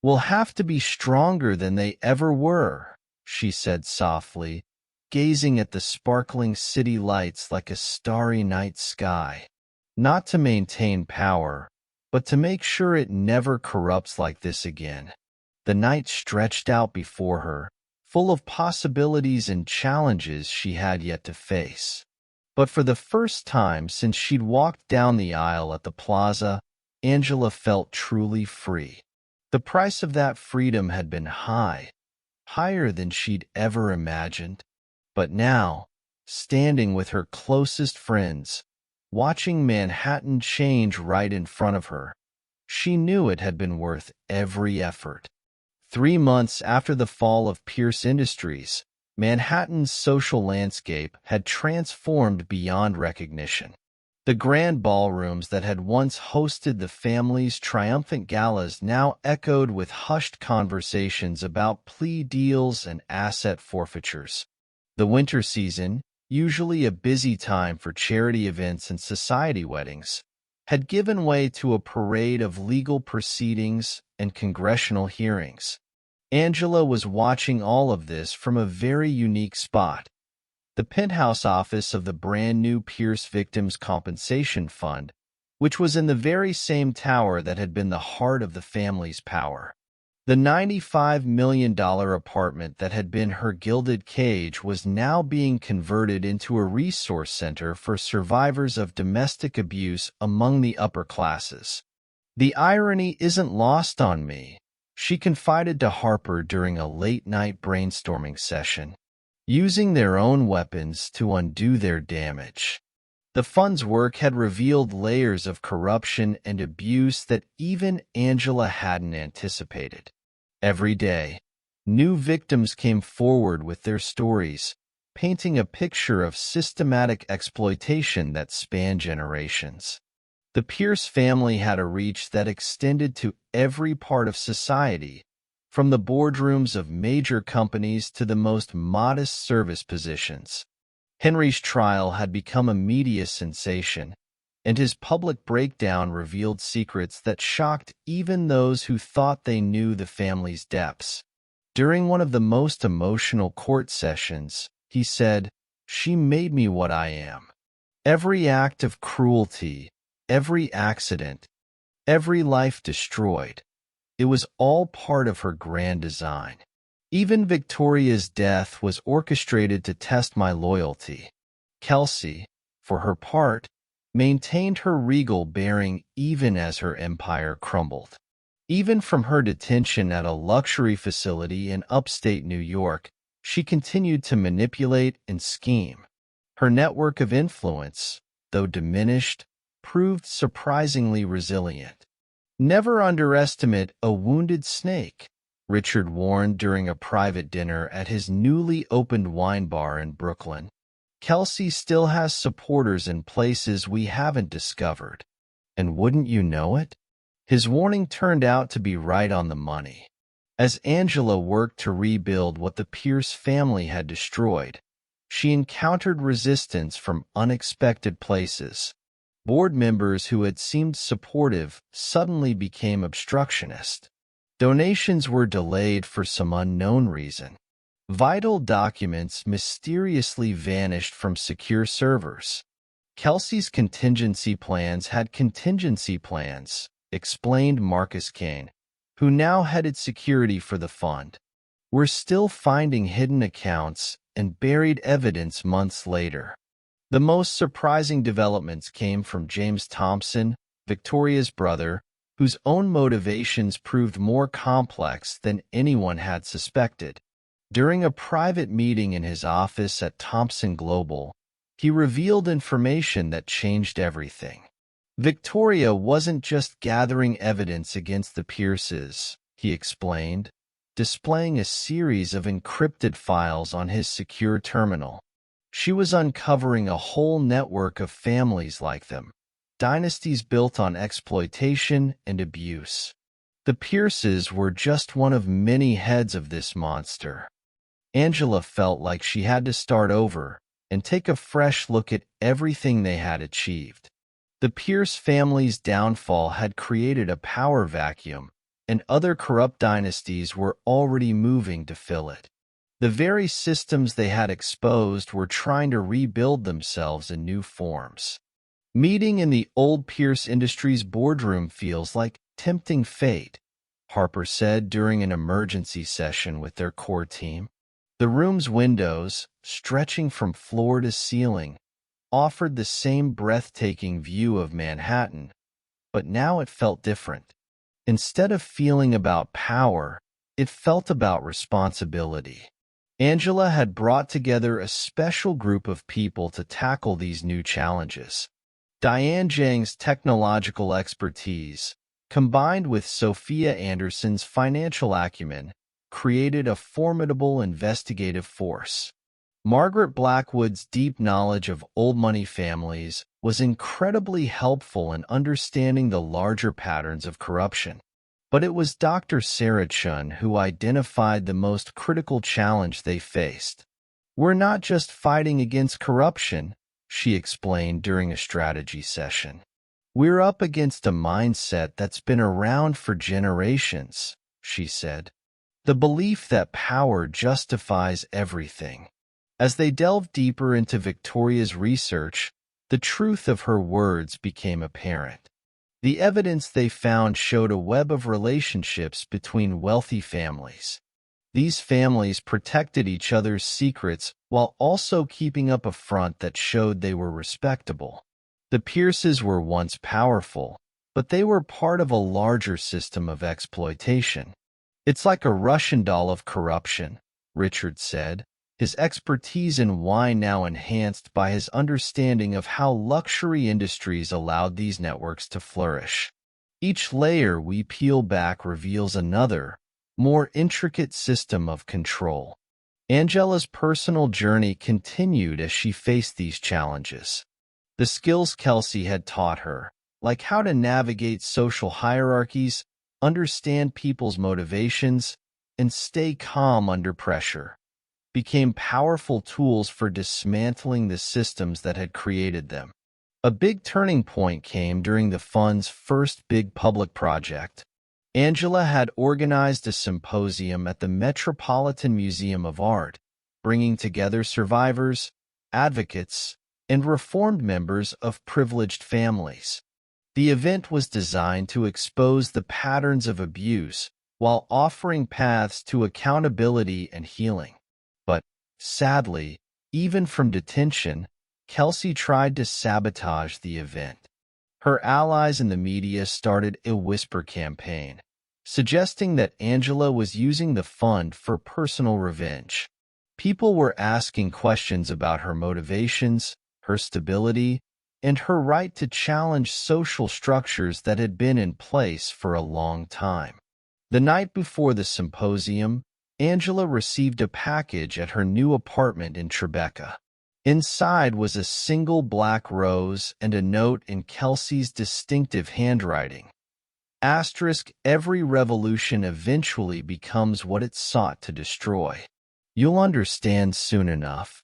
"We'll have to be stronger than they ever were," she said softly, gazing at the sparkling city lights like a starry night sky. "Not to maintain power, but to make sure it never corrupts like this again." The night stretched out before her, full of possibilities and challenges she had yet to face. But for the first time since she'd walked down the aisle at the plaza, Angela felt truly free. The price of that freedom had been high, higher than she'd ever imagined. But now, standing with her closest friends, watching Manhattan change right in front of her, she knew it had been worth every effort. 3 months after the fall of Pierce Industries, Manhattan's social landscape had transformed beyond recognition. The grand ballrooms that had once hosted the family's triumphant galas now echoed with hushed conversations about plea deals and asset forfeitures. The winter season, usually a busy time for charity events and society weddings, had given way to a parade of legal proceedings and congressional hearings. Angela was watching all of this from a very unique spot, the penthouse office of the brand-new Pierce Victims Compensation Fund, which was in the very same tower that had been the heart of the family's power. The $95 million apartment that had been her gilded cage was now being converted into a resource center for survivors of domestic abuse among the upper classes. "The irony isn't lost on me," she confided to Harper during a late-night brainstorming session. "Using their own weapons to undo their damage." The fund's work had revealed layers of corruption and abuse that even Angela hadn't anticipated. Every day, new victims came forward with their stories, painting a picture of systematic exploitation that spanned generations. The Pierce family had a reach that extended to every part of society, from the boardrooms of major companies to the most modest service positions. Henry's trial had become a media sensation, and his public breakdown revealed secrets that shocked even those who thought they knew the family's depths. During one of the most emotional court sessions, he said, "She made me what I am. Every act of cruelty, every accident, every life destroyed, it was all part of her grand design. Even Victoria's death was orchestrated to test my loyalty." Kelsey, for her part, maintained her regal bearing even as her empire crumbled. Even from her detention at a luxury facility in upstate New York, she continued to manipulate and scheme. Her network of influence, though diminished, proved surprisingly resilient. "Never underestimate a wounded snake," Richard warned during a private dinner at his newly opened wine bar in Brooklyn. "Kelsey still has supporters in places we haven't discovered." And wouldn't you know it? His warning turned out to be right on the money. As Angela worked to rebuild what the Pierce family had destroyed, she encountered resistance from unexpected places. Board members who had seemed supportive suddenly became obstructionist. Donations were delayed for some unknown reason. Vital documents mysteriously vanished from secure servers. Kelsey's contingency plans had contingency plans, explained Marcus Kane, who now headed security for the fund. We're still finding hidden accounts and buried evidence months later. The most surprising developments came from James Thompson, Victoria's brother, whose own motivations proved more complex than anyone had suspected. During a private meeting in his office at Thompson Global, he revealed information that changed everything. Victoria wasn't just gathering evidence against the Pierces, he explained, displaying a series of encrypted files on his secure terminal. She was uncovering a whole network of families like them, dynasties built on exploitation and abuse. The Pierces were just one of many heads of this monster. Angela felt like she had to start over and take a fresh look at everything they had achieved. The Pierce family's downfall had created a power vacuum, and other corrupt dynasties were already moving to fill it. The very systems they had exposed were trying to rebuild themselves in new forms. Meeting in the old Pierce Industries boardroom feels like tempting fate, Harper said during an emergency session with their core team. The room's windows, stretching from floor to ceiling, offered the same breathtaking view of Manhattan, but now it felt different. Instead of feeling about power, it felt about responsibility. Angela had brought together a special group of people to tackle these new challenges. Diane Zhang's technological expertise, combined with Sophia Anderson's financial acumen, created a formidable investigative force. Margaret Blackwood's deep knowledge of old money families was incredibly helpful in understanding the larger patterns of corruption. But it was Dr. Sarah Chun who identified the most critical challenge they faced. "We're not just fighting against corruption," she explained during a strategy session. "We're up against a mindset that's been around for generations," she said. "The belief that power justifies everything." As they delved deeper into Victoria's research, the truth of her words became apparent. The evidence they found showed a web of relationships between wealthy families. These families protected each other's secrets while also keeping up a front that showed they were respectable. The Pierces were once powerful, but they were part of a larger system of exploitation. "It's like a Russian doll of corruption," Richard said, his expertise in wine now enhanced by his understanding of how luxury industries allowed these networks to flourish. "Each layer we peel back reveals another, more intricate system of control." Angela's personal journey continued as she faced these challenges. The skills Kelsey had taught her, like how to navigate social hierarchies, understand people's motivations, and stay calm under pressure, became powerful tools for dismantling the systems that had created them. A big turning point came during the fund's first big public project. Angela had organized a symposium at the Metropolitan Museum of Art, bringing together survivors, advocates, and reformed members of privileged families. The event was designed to expose the patterns of abuse while offering paths to accountability and healing. But, sadly, even from detention, Kelsey tried to sabotage the event. Her allies in the media started a whisper campaign, suggesting that Angela was using the fund for personal revenge. People were asking questions about her motivations, her stability, and her right to challenge social structures that had been in place for a long time. The night before the symposium, Angela received a package at her new apartment in Tribeca. Inside was a single black rose and a note in Kelsey's distinctive handwriting. Asterisk, every revolution eventually becomes what it sought to destroy. You'll understand soon enough.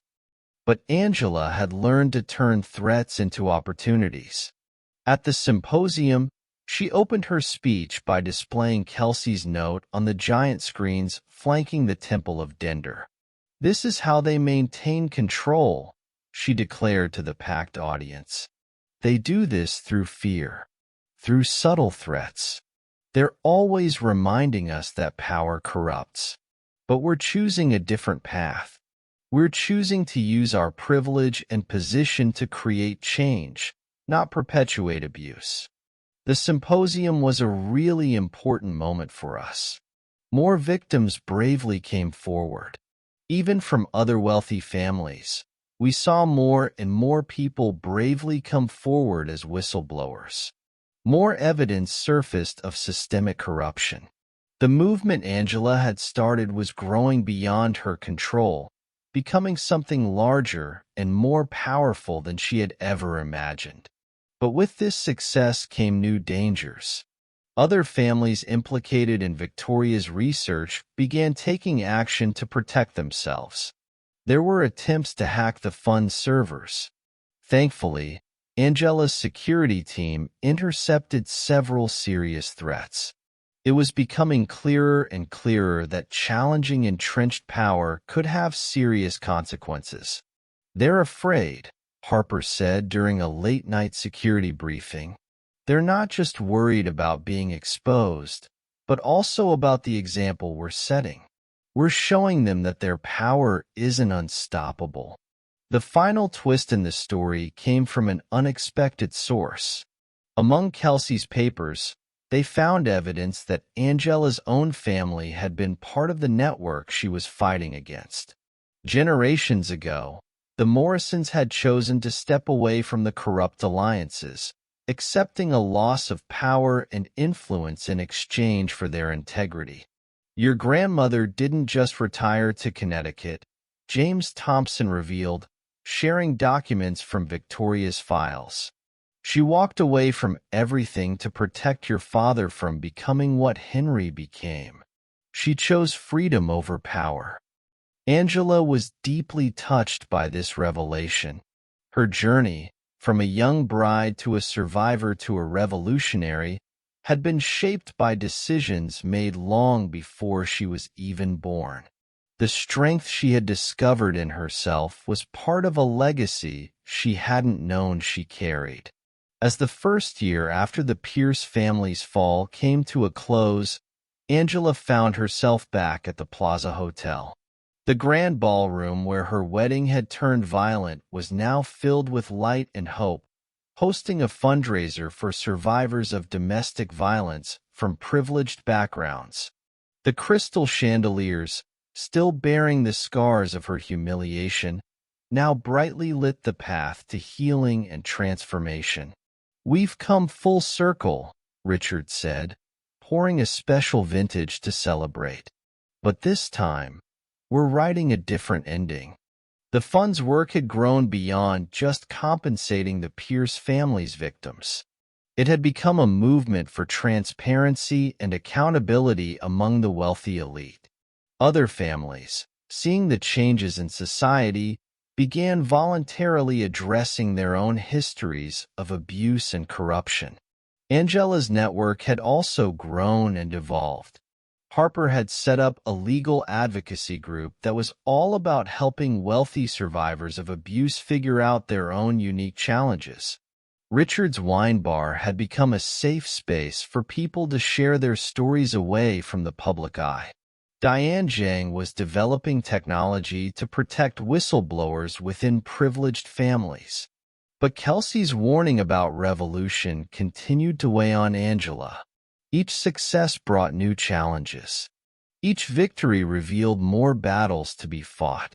But Angela had learned to turn threats into opportunities. At the symposium, she opened her speech by displaying Kelsey's note on the giant screens flanking the Temple of Dender. "This is how they maintain control," she declared to the packed audience. "They do this through fear, through subtle threats. They're always reminding us that power corrupts. But we're choosing a different path. We're choosing to use our privilege and position to create change, not perpetuate abuse." The symposium was a really important moment for us. More victims bravely came forward. Even from other wealthy families, we saw more and more people bravely come forward as whistleblowers. More evidence surfaced of systemic corruption. The movement Angela had started was growing beyond her control, becoming something larger and more powerful than she had ever imagined. But with this success came new dangers. Other families implicated in Victoria's research began taking action to protect themselves. There were attempts to hack the fund's servers. Thankfully, Angela's security team intercepted several serious threats. It was becoming clearer and clearer that challenging entrenched power could have serious consequences. "They're afraid," Harper said during a late-night security briefing. "They're not just worried about being exposed, but also about the example we're setting. We're showing them that their power isn't unstoppable." The final twist in the story came from an unexpected source. Among Kelsey's papers, they found evidence that Angela's own family had been part of the network she was fighting against. Generations ago, the Morrisons had chosen to step away from the corrupt alliances, accepting a loss of power and influence in exchange for their integrity. "Your grandmother didn't just retire to Connecticut," James Thompson revealed, sharing documents from Victoria's files. "She walked away from everything to protect your father from becoming what Henry became. She chose freedom over power." Angela was deeply touched by this revelation. Her journey, from a young bride to a survivor to a revolutionary, had been shaped by decisions made long before she was even born. The strength she had discovered in herself was part of a legacy she hadn't known she carried. As the first year after the Pierce family's fall came to a close, Angela found herself back at the Plaza Hotel. The grand ballroom where her wedding had turned violent was now filled with light and hope, hosting a fundraiser for survivors of domestic violence from privileged backgrounds. The crystal chandeliers, still bearing the scars of her humiliation, now brightly lit the path to healing and transformation. "We've come full circle," Richard said, pouring a special vintage to celebrate. "But this time, we're writing a different ending." The fund's work had grown beyond just compensating the Pierce family's victims. It had become a movement for transparency and accountability among the wealthy elite. Other families, seeing the changes in society, began voluntarily addressing their own histories of abuse and corruption. Angela's network had also grown and evolved. Harper had set up a legal advocacy group that was all about helping wealthy survivors of abuse figure out their own unique challenges. Richard's wine bar had become a safe space for people to share their stories away from the public eye. Diane Zhang was developing technology to protect whistleblowers within privileged families. But Kelsey's warning about revolution continued to weigh on Angela. Each success brought new challenges. Each victory revealed more battles to be fought.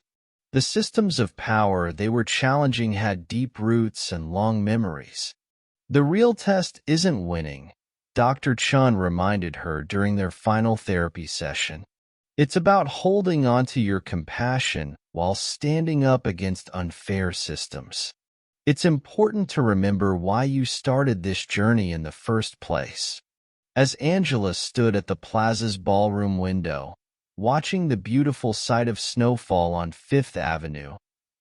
The systems of power they were challenging had deep roots and long memories. "The real test isn't winning," Dr. Chun reminded her during their final therapy session. It's about holding on to your compassion while standing up against unfair systems. It's important to remember why you started this journey in the first place. As Angela stood at the plaza's ballroom window, watching the beautiful sight of snowfall on Fifth Avenue,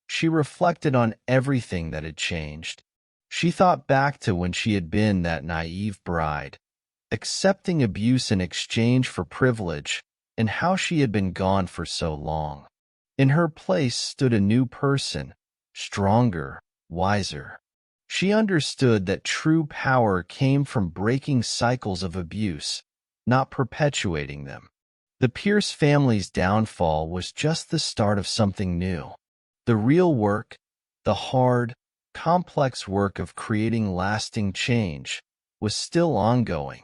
she reflected on everything that had changed. She thought back to when she had been that naive bride, accepting abuse in exchange for privilege, and how she had been gone for so long. In her place stood a new person, stronger, wiser. She understood that true power came from breaking cycles of abuse, not perpetuating them. The Pierce family's downfall was just the start of something new. The real work, the hard, complex work of creating lasting change, was still ongoing.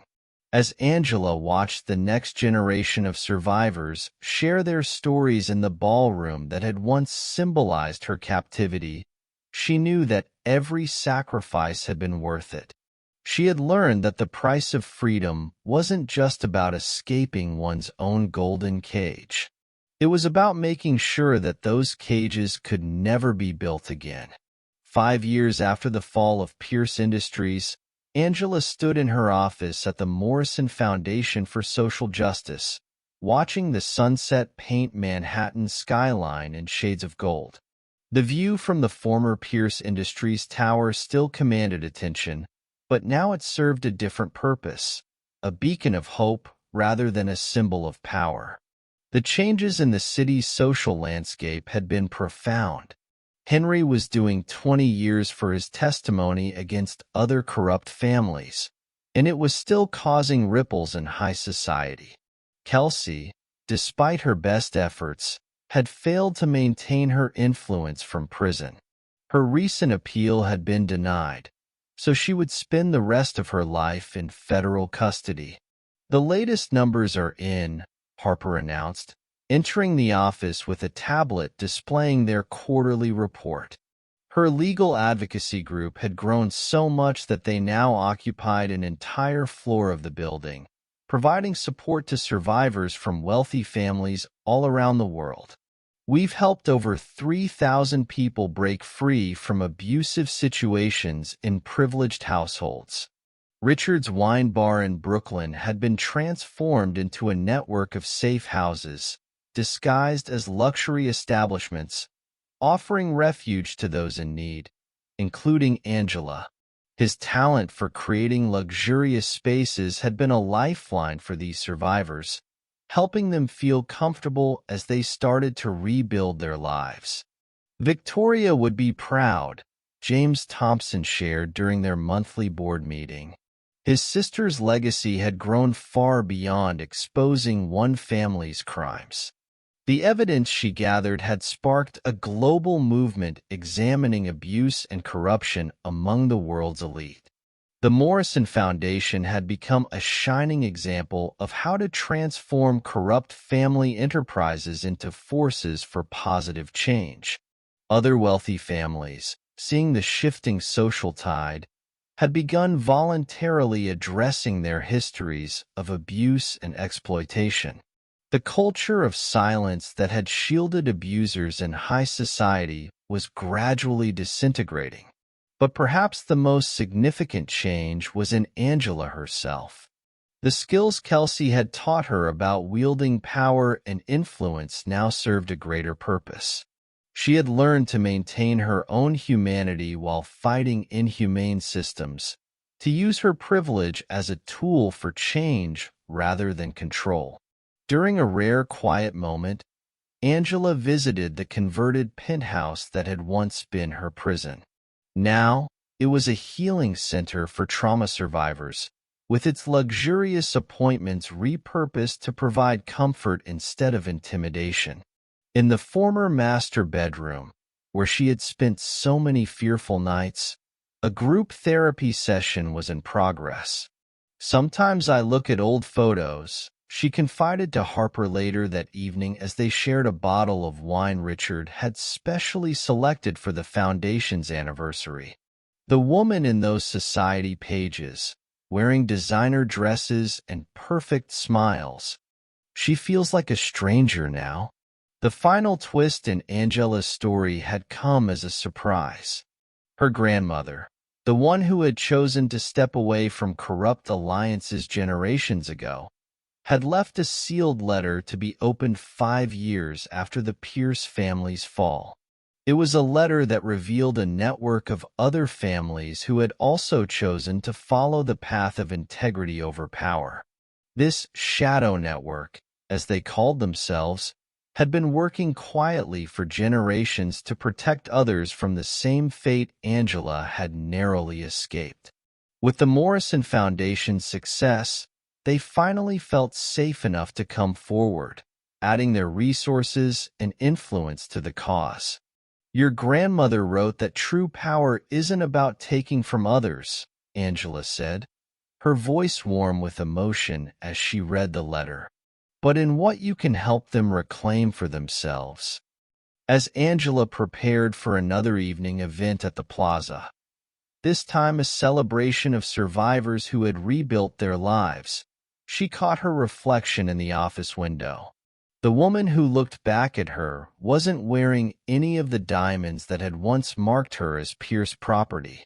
As Angela watched the next generation of survivors share their stories in the ballroom that had once symbolized her captivity, she knew that every sacrifice had been worth it. She had learned that the price of freedom wasn't just about escaping one's own golden cage. It was about making sure that those cages could never be built again. 5 years after the fall of Pierce Industries, Angela stood in her office at the Morrison Foundation for Social Justice, watching the sunset paint Manhattan's skyline in shades of gold. The view from the former Pierce Industries tower still commanded attention, but now it served a different purpose, a beacon of hope rather than a symbol of power. The changes in the city's social landscape had been profound. Henry was doing 20 years for his testimony against other corrupt families, and it was still causing ripples in high society. Kelsey, despite her best efforts, had failed to maintain her influence from prison. Her recent appeal had been denied, so she would spend the rest of her life in federal custody. "The latest numbers are in," Harper announced, entering the office with a tablet displaying their quarterly report. Her legal advocacy group had grown so much that they now occupied an entire floor of the building, providing support to survivors from wealthy families all around the world. "We've helped over 3,000 people break free from abusive situations in privileged households." Richard's Wine Bar in Brooklyn had been transformed into a network of safe houses, disguised as luxury establishments, offering refuge to those in need, including Angela. His talent for creating luxurious spaces had been a lifeline for these survivors, helping them feel comfortable as they started to rebuild their lives. "Victoria would be proud," James Thompson shared during their monthly board meeting. His sister's legacy had grown far beyond exposing one family's crimes. The evidence she gathered had sparked a global movement examining abuse and corruption among the world's elite. The Morrison Foundation had become a shining example of how to transform corrupt family enterprises into forces for positive change. Other wealthy families, seeing the shifting social tide, had begun voluntarily addressing their histories of abuse and exploitation. The culture of silence that had shielded abusers in high society was gradually disintegrating. But perhaps the most significant change was in Angela herself. The skills Kelsey had taught her about wielding power and influence now served a greater purpose. She had learned to maintain her own humanity while fighting inhumane systems, to use her privilege as a tool for change rather than control. During a rare quiet moment, Angela visited the converted penthouse that had once been her prison. Now, it was a healing center for trauma survivors, with its luxurious appointments repurposed to provide comfort instead of intimidation. In the former master bedroom, where she had spent so many fearful nights, a group therapy session was in progress. "Sometimes I look at old photos," she confided to Harper later that evening as they shared a bottle of wine Richard had specially selected for the Foundation's anniversary. The woman in those society pages, wearing designer dresses and perfect smiles, She feels like a stranger now. The final twist in Angela's story had come as a surprise. Her grandmother, the one who had chosen to step away from corrupt alliances generations ago, had left a sealed letter to be opened 5 years after the Pierce family's fall. It was a letter that revealed a network of other families who had also chosen to follow the path of integrity over power. This shadow network, as they called themselves, had been working quietly for generations to protect others from the same fate Angela had narrowly escaped. With the Morrison Foundation's success, they finally felt safe enough to come forward, adding their resources and influence to the cause. Your grandmother wrote that true power isn't about taking from others, Angela said, her voice warm with emotion as she read the letter, but in what you can help them reclaim for themselves. As Angela prepared for another evening event at the plaza, this time a celebration of survivors who had rebuilt their lives, she caught her reflection in the office window. The woman who looked back at her wasn't wearing any of the diamonds that had once marked her as Pierce property.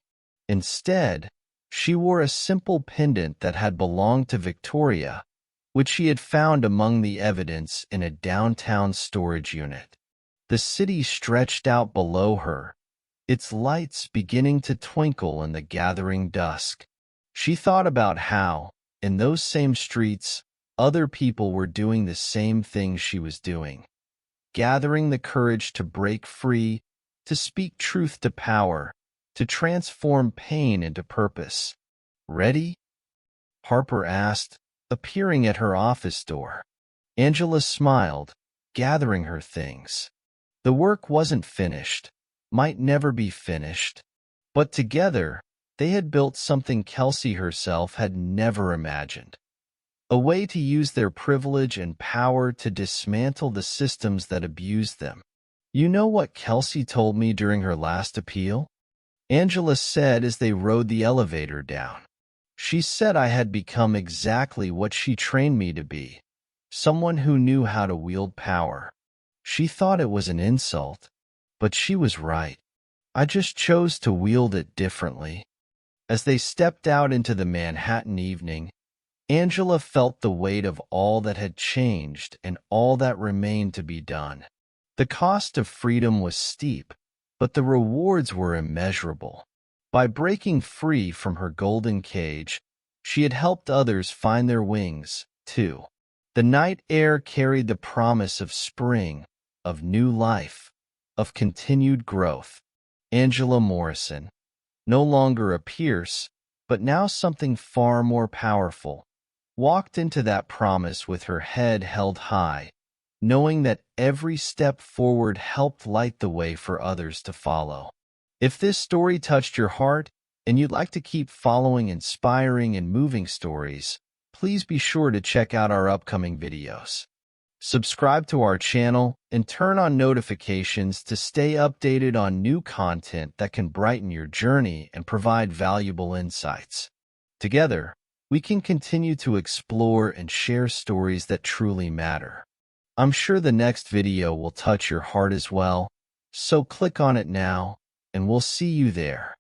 Instead, she wore a simple pendant that had belonged to Victoria, which she had found among the evidence in a downtown storage unit. The city stretched out below her, its lights beginning to twinkle in the gathering dusk. She thought about how, in those same streets, other people were doing the same thing she was doing, gathering the courage to break free, to speak truth to power, to transform pain into purpose. "Ready?" Harper asked, appearing at her office door. Angela smiled, gathering her things. The work wasn't finished, might never be finished, but together they had built something Kelsey herself had never imagined. A way to use their privilege and power to dismantle the systems that abused them. "You know what Kelsey told me during her last appeal?" Angela said as they rode the elevator down. "She said I had become exactly what she trained me to be, someone who knew how to wield power. She thought it was an insult, but she was right. I just chose to wield it differently." As they stepped out into the Manhattan evening, Angela felt the weight of all that had changed and all that remained to be done. The cost of freedom was steep, but the rewards were immeasurable. By breaking free from her golden cage, she had helped others find their wings, too. The night air carried the promise of spring, of new life, of continued growth. Angela Morrison, no longer a Pierce, but now something far more powerful, walked into that promise with her head held high, knowing that every step forward helped light the way for others to follow. If this story touched your heart and you'd like to keep following inspiring and moving stories, please be sure to check out our upcoming videos. Subscribe to our channel and turn on notifications to stay updated on new content that can brighten your journey and provide valuable insights. Together, we can continue to explore and share stories that truly matter. I'm sure the next video will touch your heart as well, so click on it now, and we'll see you there.